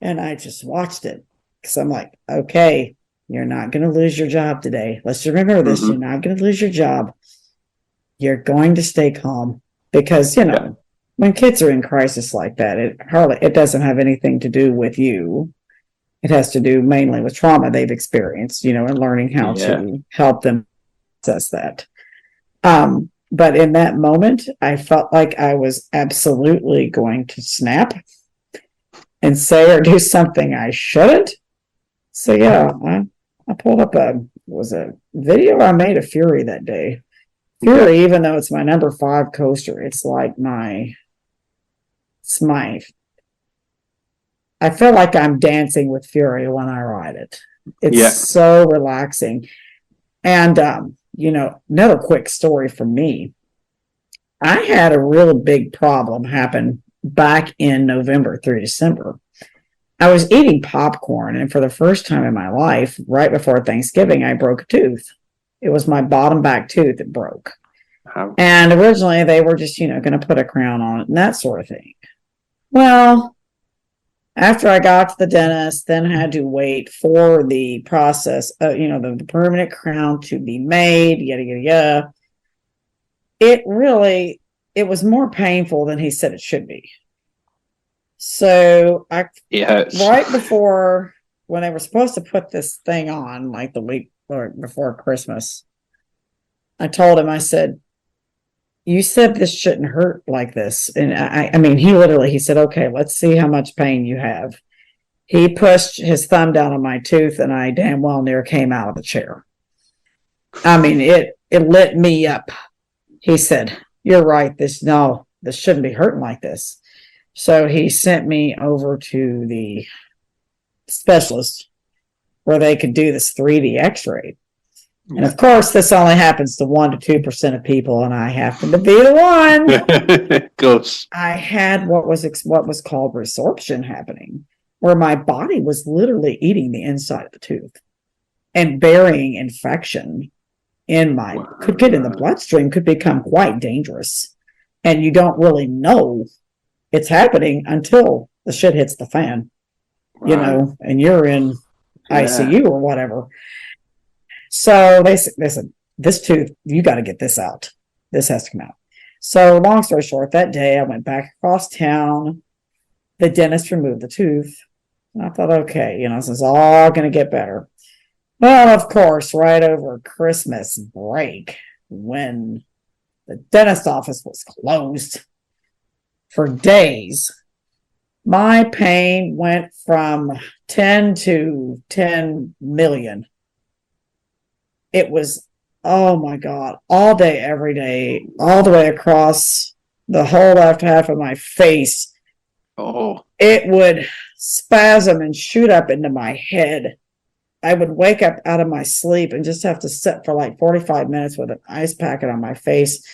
and I just watched it, because I'm like, okay, you're not going to lose your job today. Let's remember this. You're not going to lose your job. You're going to stay calm, because, you know, when kids are in crisis like that, it doesn't have anything to do with you. It has to do mainly with trauma they've experienced, you know, and learning how to help them process that. But in that moment, I felt like I was absolutely going to snap and say or do something I shouldn't. So yeah, I pulled up a video I made of Fury that day. Fury, even though it's my number 5 coaster, it's like I feel like I'm dancing with Fury when I ride it. It's so relaxing. And you know, another quick story from me. I had a real big problem happen back in November through December. I was eating popcorn, and for the first time in my life, right before Thanksgiving, I broke a tooth. It was my bottom back tooth that broke. And originally they were just, you know, going to put a crown on it and that sort of thing. Well, after I got to the dentist, then had to wait for the process of, you know, the permanent crown to be made, yada, yada, yada. It was more painful than he said it should be. So right before, when they were supposed to put this thing on, like the week or before Christmas, I told him, I said, you said this shouldn't hurt like this. And I mean, he said, okay, let's see how much pain you have. He pushed his thumb down on my tooth, and I damn well near came out of the chair. I mean, it lit me up. He said, you're right. This shouldn't be hurting like this. So he sent me over to the specialist where they could do this 3D x-ray. And of course, this only happens to 1% to 2% of people, and I happen to be the one. Of course. I had what was called resorption happening, where my body was literally eating the inside of the tooth and burying infection in my could get in the bloodstream, could become quite dangerous, and you don't really know it's happening until the shit hits the fan, you know, and you're in ICU or whatever. So they said, this tooth, you got to get this out. This has to come out. So long story short, that day I went back across town. The dentist removed the tooth. And I thought, okay, you know, this is all going to get better. Well, of course, right over Christmas break, when the dentist office was closed for days, my pain went from 10 to 10 million. It was, oh my God, all day, every day, all the way across the whole left half of my face. Oh, it would spasm and shoot up into my head. I would wake up out of my sleep and just have to sit for like 45 minutes with an ice packet on my face.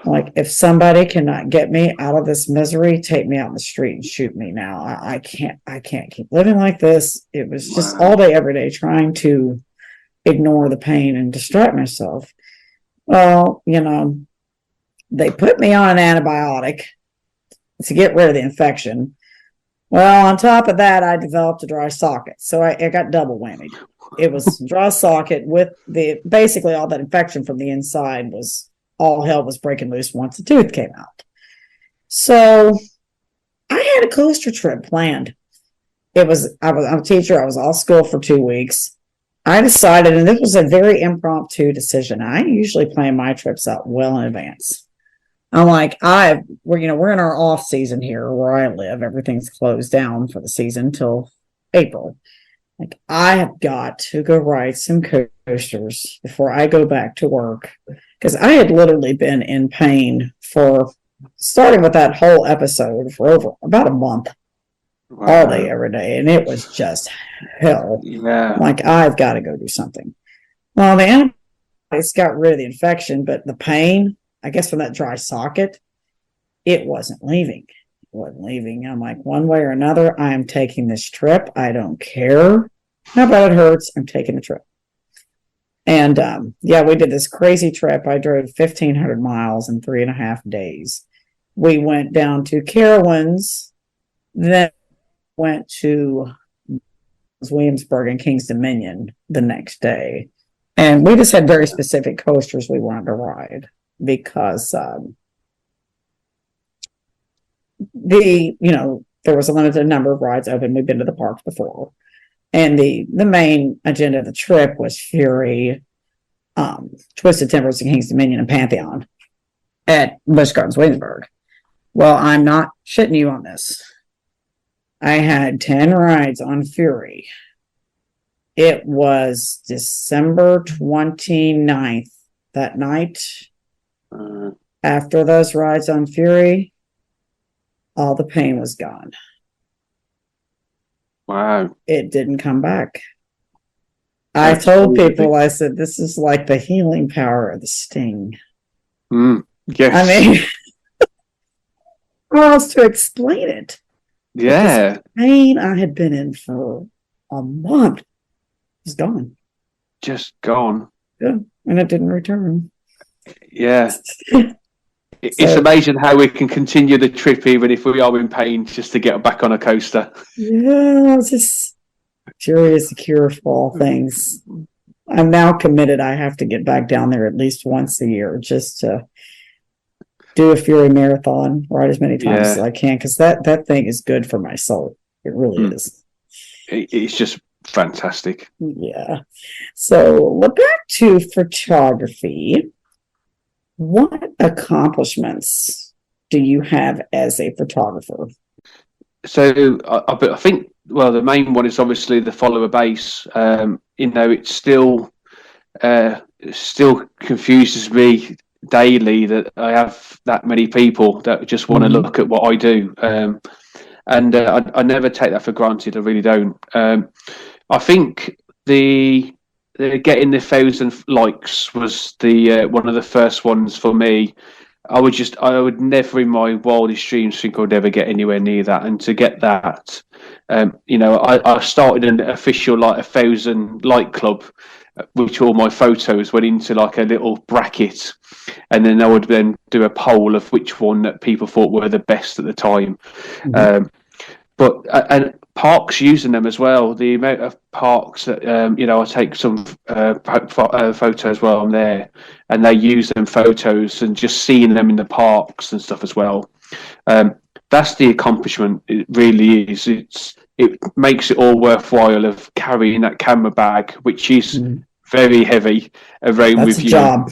Like, if somebody cannot get me out of this misery, take me out in the street and shoot me now. I can't keep living like this. It was just all day, every day, trying to ignore the pain and distract myself. Well, you know, they put me on an antibiotic to get rid of the infection. Well, on top of that, I developed a dry socket. So I got double whammy. It was dry socket with basically all that infection from the inside was, all hell was breaking loose once the tooth came out. So I had a coaster trip planned. I'm a teacher. I was off school for 2 weeks. I decided, and this was a very impromptu decision. I usually plan my trips out well in advance. I'm like, we're in our off season here where I live. Everything's closed down for the season till April. Like, I have got to go ride some coasters before I go back to work, because I had literally been in pain for, starting with that whole episode, for over about a month. All day, every day, and it was just hell. Yeah. Like, I've got to go do something. Well, the antibiotics got rid of the infection, but the pain, I guess, from that dry socket, it wasn't leaving. I'm like, one way or another, I am taking this trip. I don't care how bad it hurts. I'm taking the trip. And we did this crazy trip. I drove 1,500 miles in 3.5 days. We went down to Carowinds, then went to Williamsburg and Kings Dominion the next day. And we just had very specific coasters we wanted to ride because there was a limited number of rides open. We've been to the parks before. And the main agenda of the trip was Fury, Twisted Timbers and Kings Dominion and Pantheon at Busch Gardens, Williamsburg. Well, I'm not shitting you on this. I had 10 rides on Fury. It was December 29th. That night, after those rides on Fury, all the pain was gone. Wow. It didn't come back. I told people, I said, this is like the healing power of the sting. Yes. I mean, how else to explain it? Yeah. The pain I had been in for a month is gone. Just gone. Yeah. And it didn't return. Yeah. It's amazing how we can continue the trip even if we are in pain just to get back on a coaster. Yeah, just curious, the cure for all things. I'm now committed. I have to get back down there at least once a year just to do a Fury marathon, ride as many times as I can, because that thing is good for my soul. It really is. It's just fantastic. Yeah. So back to photography. What accomplishments do you have as a photographer? So I think, well, the main one is obviously the follower base. It still confuses me daily that I have that many people that just want to look at what I do. and I never take that for granted. I really don't. I think the getting the 1,000 likes was the one of the first ones for me. I would never in my wildest dreams think I would ever get anywhere near that, and to get that, I started an official 1,000 like club, which all my photos went into like a little bracket, and then I would then do a poll of which one that people thought were the best at the time. And parks using them as well. The amount of parks that I take some photos while I'm there, and they use them photos, and just seeing them in the parks and stuff as well. That's the accomplishment. It really is. It makes it all worthwhile of carrying that camera bag, which is very heavy, around with you job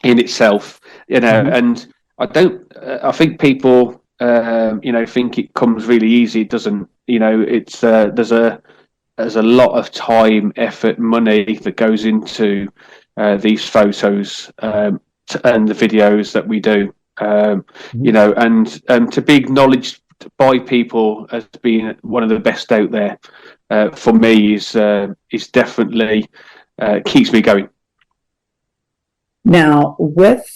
in itself. And I think people. Think it comes really easy. It doesn't. It's there's a lot of time, effort, money that goes into these photos and the videos that we do. And to be acknowledged by people as being one of the best out there, for me is definitely keeps me going. Now, with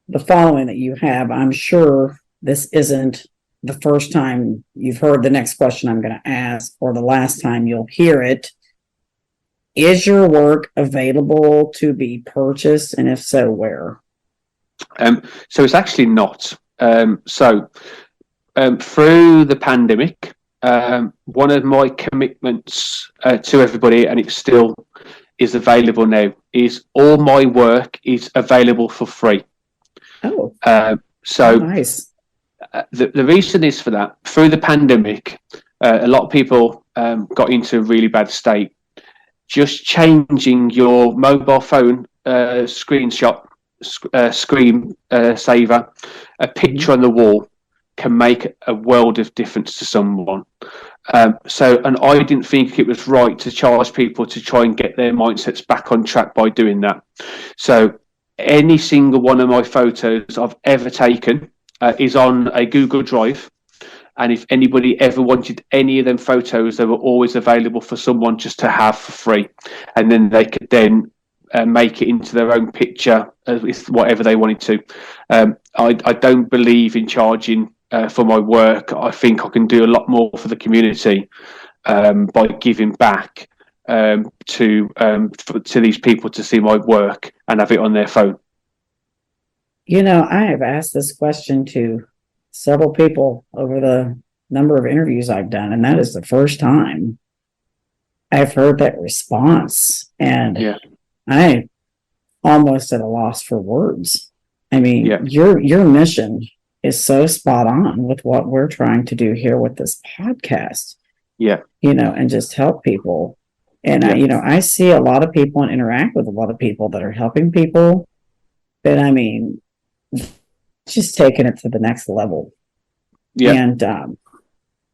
the following that you have, I'm sure this isn't the first time you've heard the next question I'm going to ask, or the last time you'll hear it. Is your work available to be purchased, and if so, where? So it's actually not. Through the pandemic, one of my commitments to everybody, and it still is available now, is all my work is available for free. Oh, nice. The reason is for that. Through the pandemic, a lot of people got into a really bad state. Just changing your mobile phone screenshot, screen saver, a picture on the wall can make a world of difference to someone. And I didn't think it was right to charge people to try and get their mindsets back on track by doing that. So any single one of my photos I've ever taken is on a Google Drive, and if anybody ever wanted any of them photos, they were always available for someone just to have for free, and then they could then make it into their own picture with whatever they wanted to. I don't believe in charging for my work. I think I can do a lot more for the community by giving back to these people to see my work and have it on their phone. I have asked this question to several people over the number of interviews I've done, and that is the first time I've heard that response. And I almost at a loss for words. I mean, your mission is so spot on with what we're trying to do here with this podcast. And just help people. And I see a lot of people and interact with a lot of people that are helping people. But I mean, just taking it to the next level. And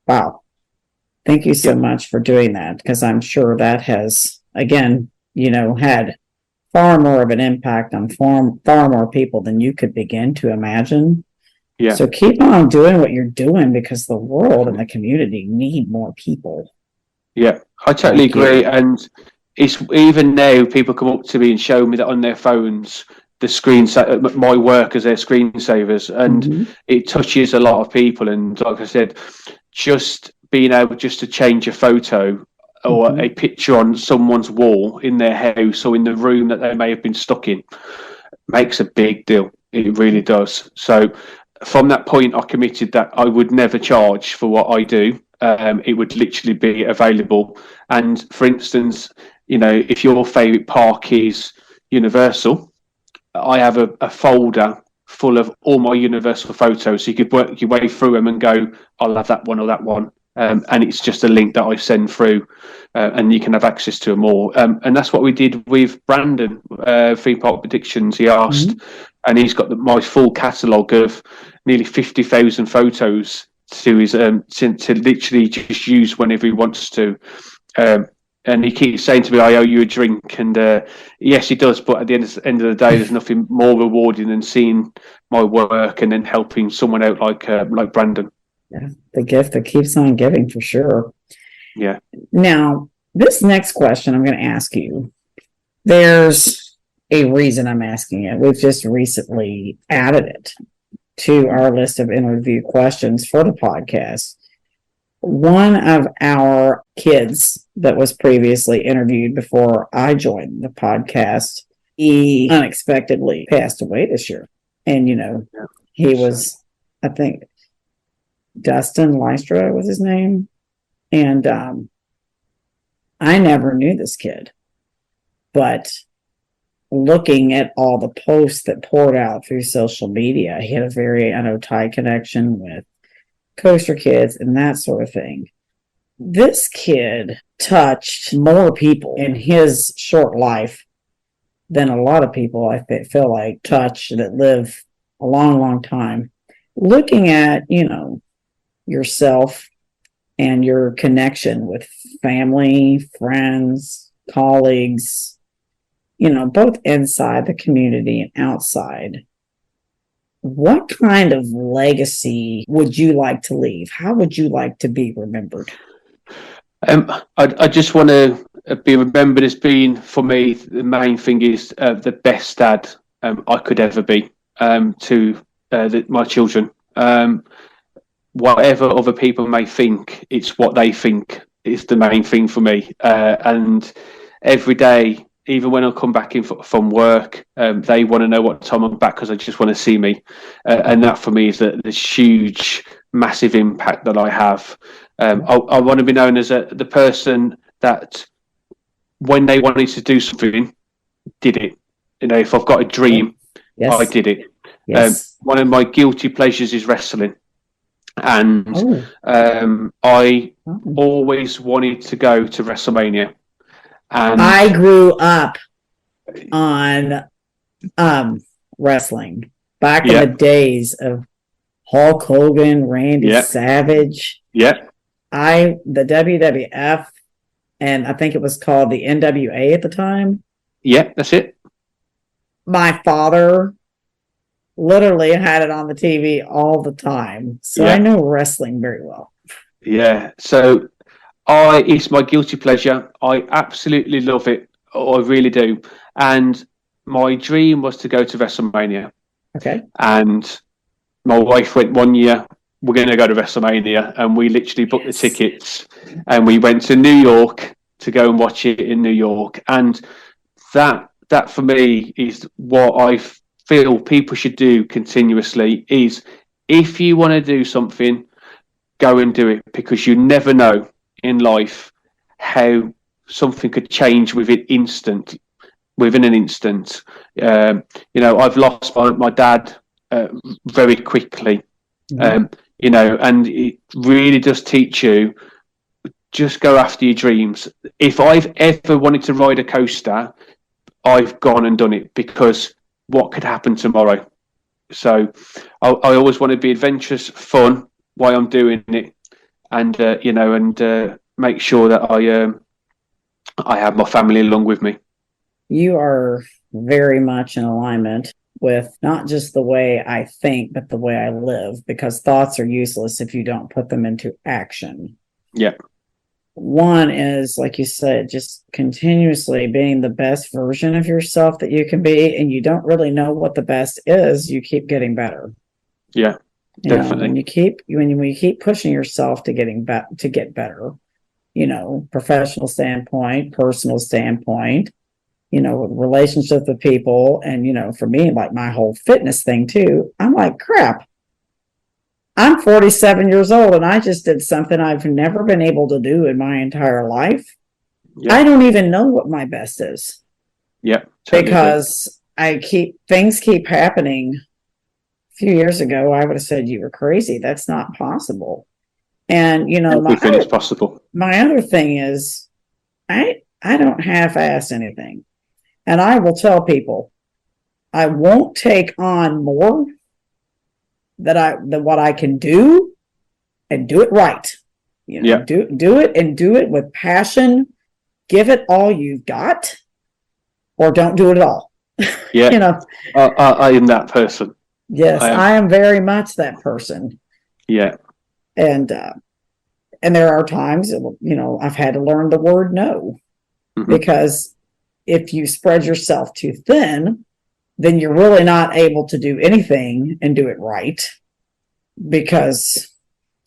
wow, thank you so much for doing that, because I'm sure that has, again, had far more of an impact on far more people than you could begin to imagine. So keep on doing what you're doing, because the world and the community need more people. I totally agree. And it's even now people come up to me and show me that on their phones the my work as their screensavers, and it touches a lot of people. And like I said, just being able just to change a photo or a picture on someone's wall in their house or in the room that they may have been stuck in makes a big deal. It really does. So from that point, I committed that I would never charge for what I do. It would literally be available. And for instance, if your favorite park is Universal, I have a folder full of all my Universal photos, so you could work your way through them and go, I'll have that one or that one. And it's just a link that I send through, and you can have access to them all. And that's what we did with Brandon, Theme Park Predictions. He asked, and he's got my full catalogue of nearly 50,000 photos to his to literally just use whenever he wants to. And he keeps saying to me, I owe you a drink. And yes, he does. But at the end of the day, there's nothing more rewarding than seeing my work and then helping someone out like Brandon. Yeah, the gift that keeps on giving, for sure. Yeah. Now, this next question I'm going to ask you, there's a reason I'm asking it. We've just recently added it to our list of interview questions for the podcast. One of our kids that was previously interviewed before I joined the podcast, he unexpectedly passed away this year. And, he was, I think, Dustin Lystra was his name. And I never knew this kid. But looking at all the posts that poured out through social media, he had a very, tight connection with Coaster Kids and that sort of thing. This kid touched more people in his short life than a lot of people, I feel like, touch that live a long, long time. Looking at, yourself and your connection with family, friends, colleagues, both inside the community and outside. What kind of legacy would you like to leave? How would you like to be remembered? I just want to be remembered as being, for me, the main thing is the best dad I could ever be to my children. Whatever other people may think, it's what they think is the main thing for me. And every day, even when I come back in from work, they want to know what time I'm back because they just want to see me. And that for me is this huge, massive impact that I have. I want to be known as the person that when they wanted to do something, did it. If I've got a dream, yes. I did it. Yes. One of my guilty pleasures is wrestling. And I always wanted to go to WrestleMania. And I grew up on wrestling back in the days of Hulk Hogan, Randy Savage. Yeah. The WWF, and I think it was called the NWA at the time. Yeah, that's it. My father literally had it on the TV all the time. So I know wrestling very well. Yeah. So it's my guilty pleasure. I absolutely love it. I really do. And my dream was to go to WrestleMania. Okay. And my wife went one year, we're going to go to WrestleMania. And we literally booked the tickets. And we went to New York to go and watch it in New York. And that for me is what I feel people should do continuously is if you want to do something, go and do it, because you never know in life how something could change within an instant. I've lost my dad very quickly, and it really does teach you, just go after your dreams. If I've ever wanted to ride a coaster, I've gone and done it, because what could happen tomorrow? So I always want to be adventurous, fun while I'm doing it, and make sure that I have my family along with me. You are very much in alignment with not just the way I think, but the way I live, because thoughts are useless if you don't put them into action. Yeah. One is, like you said, just continuously being the best version of yourself that you can be, and you don't really know what the best is. You keep getting better. Yeah, definitely. When you keep pushing yourself to get better, professional standpoint, personal standpoint, relationships with people, and for me, like my whole fitness thing too. I'm like, crap. I'm 47 years old and I just did something I've never been able to do in my entire life. Yeah. I don't even know what my best is. Yeah. Totally. Because things keep happening. A few years ago, I would have said you were crazy. That's not possible. And everything is possible. My other thing is I don't half-ass anything. And I will tell people I won't take on more than what I can do, and do it right. Do it, and do it with passion. Give it all you've got, or don't do it at all. Yeah. I am that person. Yes, I am very much that person. Yeah. And there are times, I've had to learn the word no, because if you spread yourself too thin, then you're really not able to do anything and do it right, because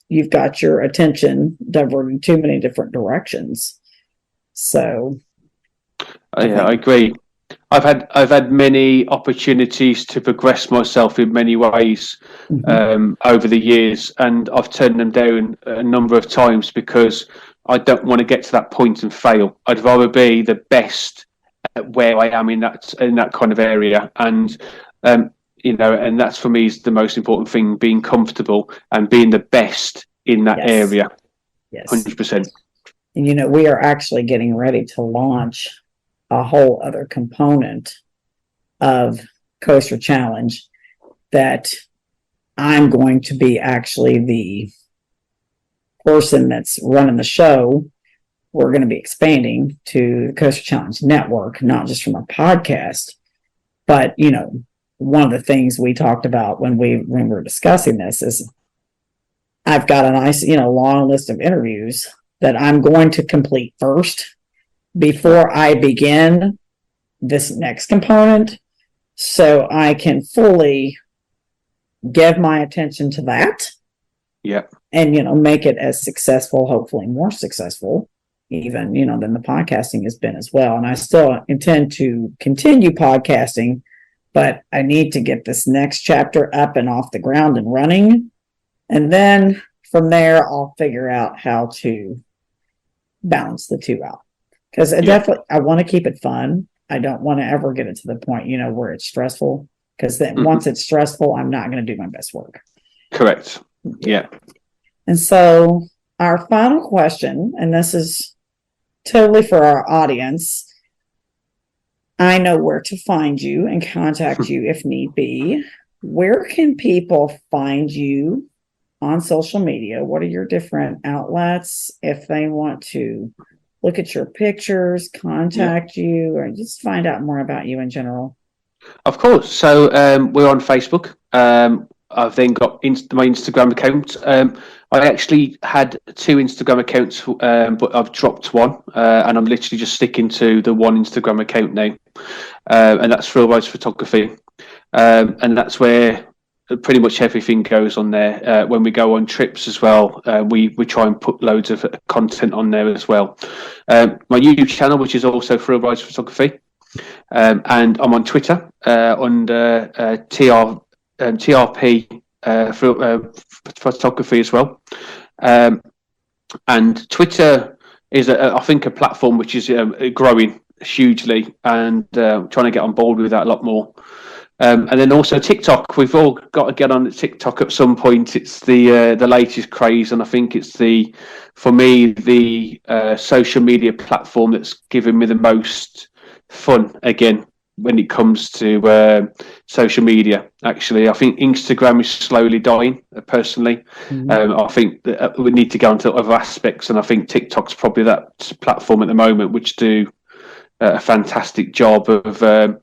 you've got your attention diverted too many different directions. So I agree. I've had many opportunities to progress myself in many ways over the years, and I've turned them down a number of times because I don't want to get to that point and fail. I'd rather be the best at where I am in that kind of area, and and that's for me is the most important thing: being comfortable and being the best in that area. Yes, 100%. And we are actually getting ready to launch a whole other component of Coaster Challenge that I'm going to be actually the person that's running the show. We're going to be expanding to the Coaster Challenge Network, not just from a podcast, but, one of the things we talked about when we were discussing this is I've got a nice, long list of interviews that I'm going to complete first before I begin this next component, so I can fully give my attention to that. Yep. And, make it as successful, hopefully more successful even, than the podcasting has been as well. And I still intend to continue podcasting, but I need to get this next chapter up and off the ground and running. And then from there, I'll figure out how to balance the two out. Because I want to keep it fun. I don't want to ever get it to the point, where it's stressful. Because then once it's stressful, I'm not going to do my best work. Correct. Yeah. And so our final question, and this is totally for our audience. I know where to find you and contact you if need be. Where can people find you on social media? What are your different outlets if they want to look at your pictures, contact you, or just find out more about you in general? Of course. So we're on Facebook. I've then got my Instagram account. I actually had 2 Instagram accounts, but I've dropped one, and I'm literally just sticking to the one Instagram account now, and that's Thrill Rides Photography, and that's where pretty much everything goes on there. When we go on trips as well, we try and put loads of content on there as well. My YouTube channel, which is also Thrill Rides Photography, and I'm on Twitter under TRP Photography as well. And Twitter is, I think, a platform which is growing hugely, and trying to get on board with that a lot more. And then also TikTok. We've all got to get on TikTok at some point. It's the latest craze, and I think it's for me the social media platform that's given me the most fun again when it comes to social media. Actually, I think Instagram is slowly dying. Personally, I think that we need to go into other aspects, and I think TikTok's probably that platform at the moment which do a fantastic job of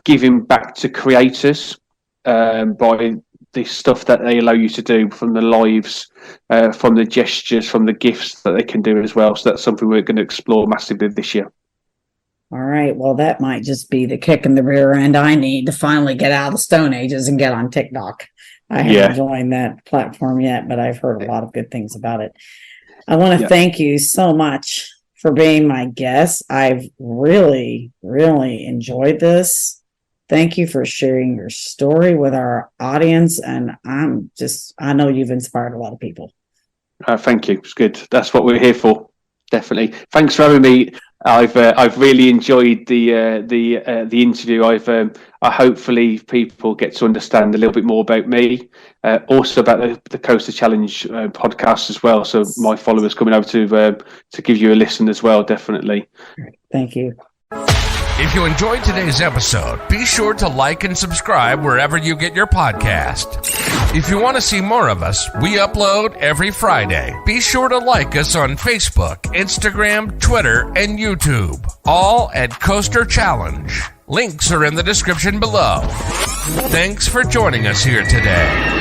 giving back to creators by the stuff that they allow you to do, from the lives, from the gestures, from the gifts that they can do as well. So that's something we're going to explore massively this year. All right. Well, that might just be the kick in the rear end I need to finally get out of the Stone Ages and get on TikTok. I haven't joined that platform yet, but I've heard a lot of good things about it. I want to thank you so much for being my guest. I've really, really enjoyed this. Thank you for sharing your story with our audience. And I know you've inspired a lot of people. Thank you. It's good. That's what we're here for. Definitely. Thanks for having me. I've really enjoyed the interview. I hopefully people get to understand a little bit more about me, also about the Coaster Challenge podcast as well. So my followers coming over to give you a listen as well. Definitely. Thank you. If you enjoyed today's episode, be sure to like and subscribe wherever you get your podcast. If you want to see more of us, we upload every Friday. Be sure to like us on Facebook, Instagram, Twitter, and YouTube. All at Coaster Challenge. Links are in the description below. Thanks for joining us here today.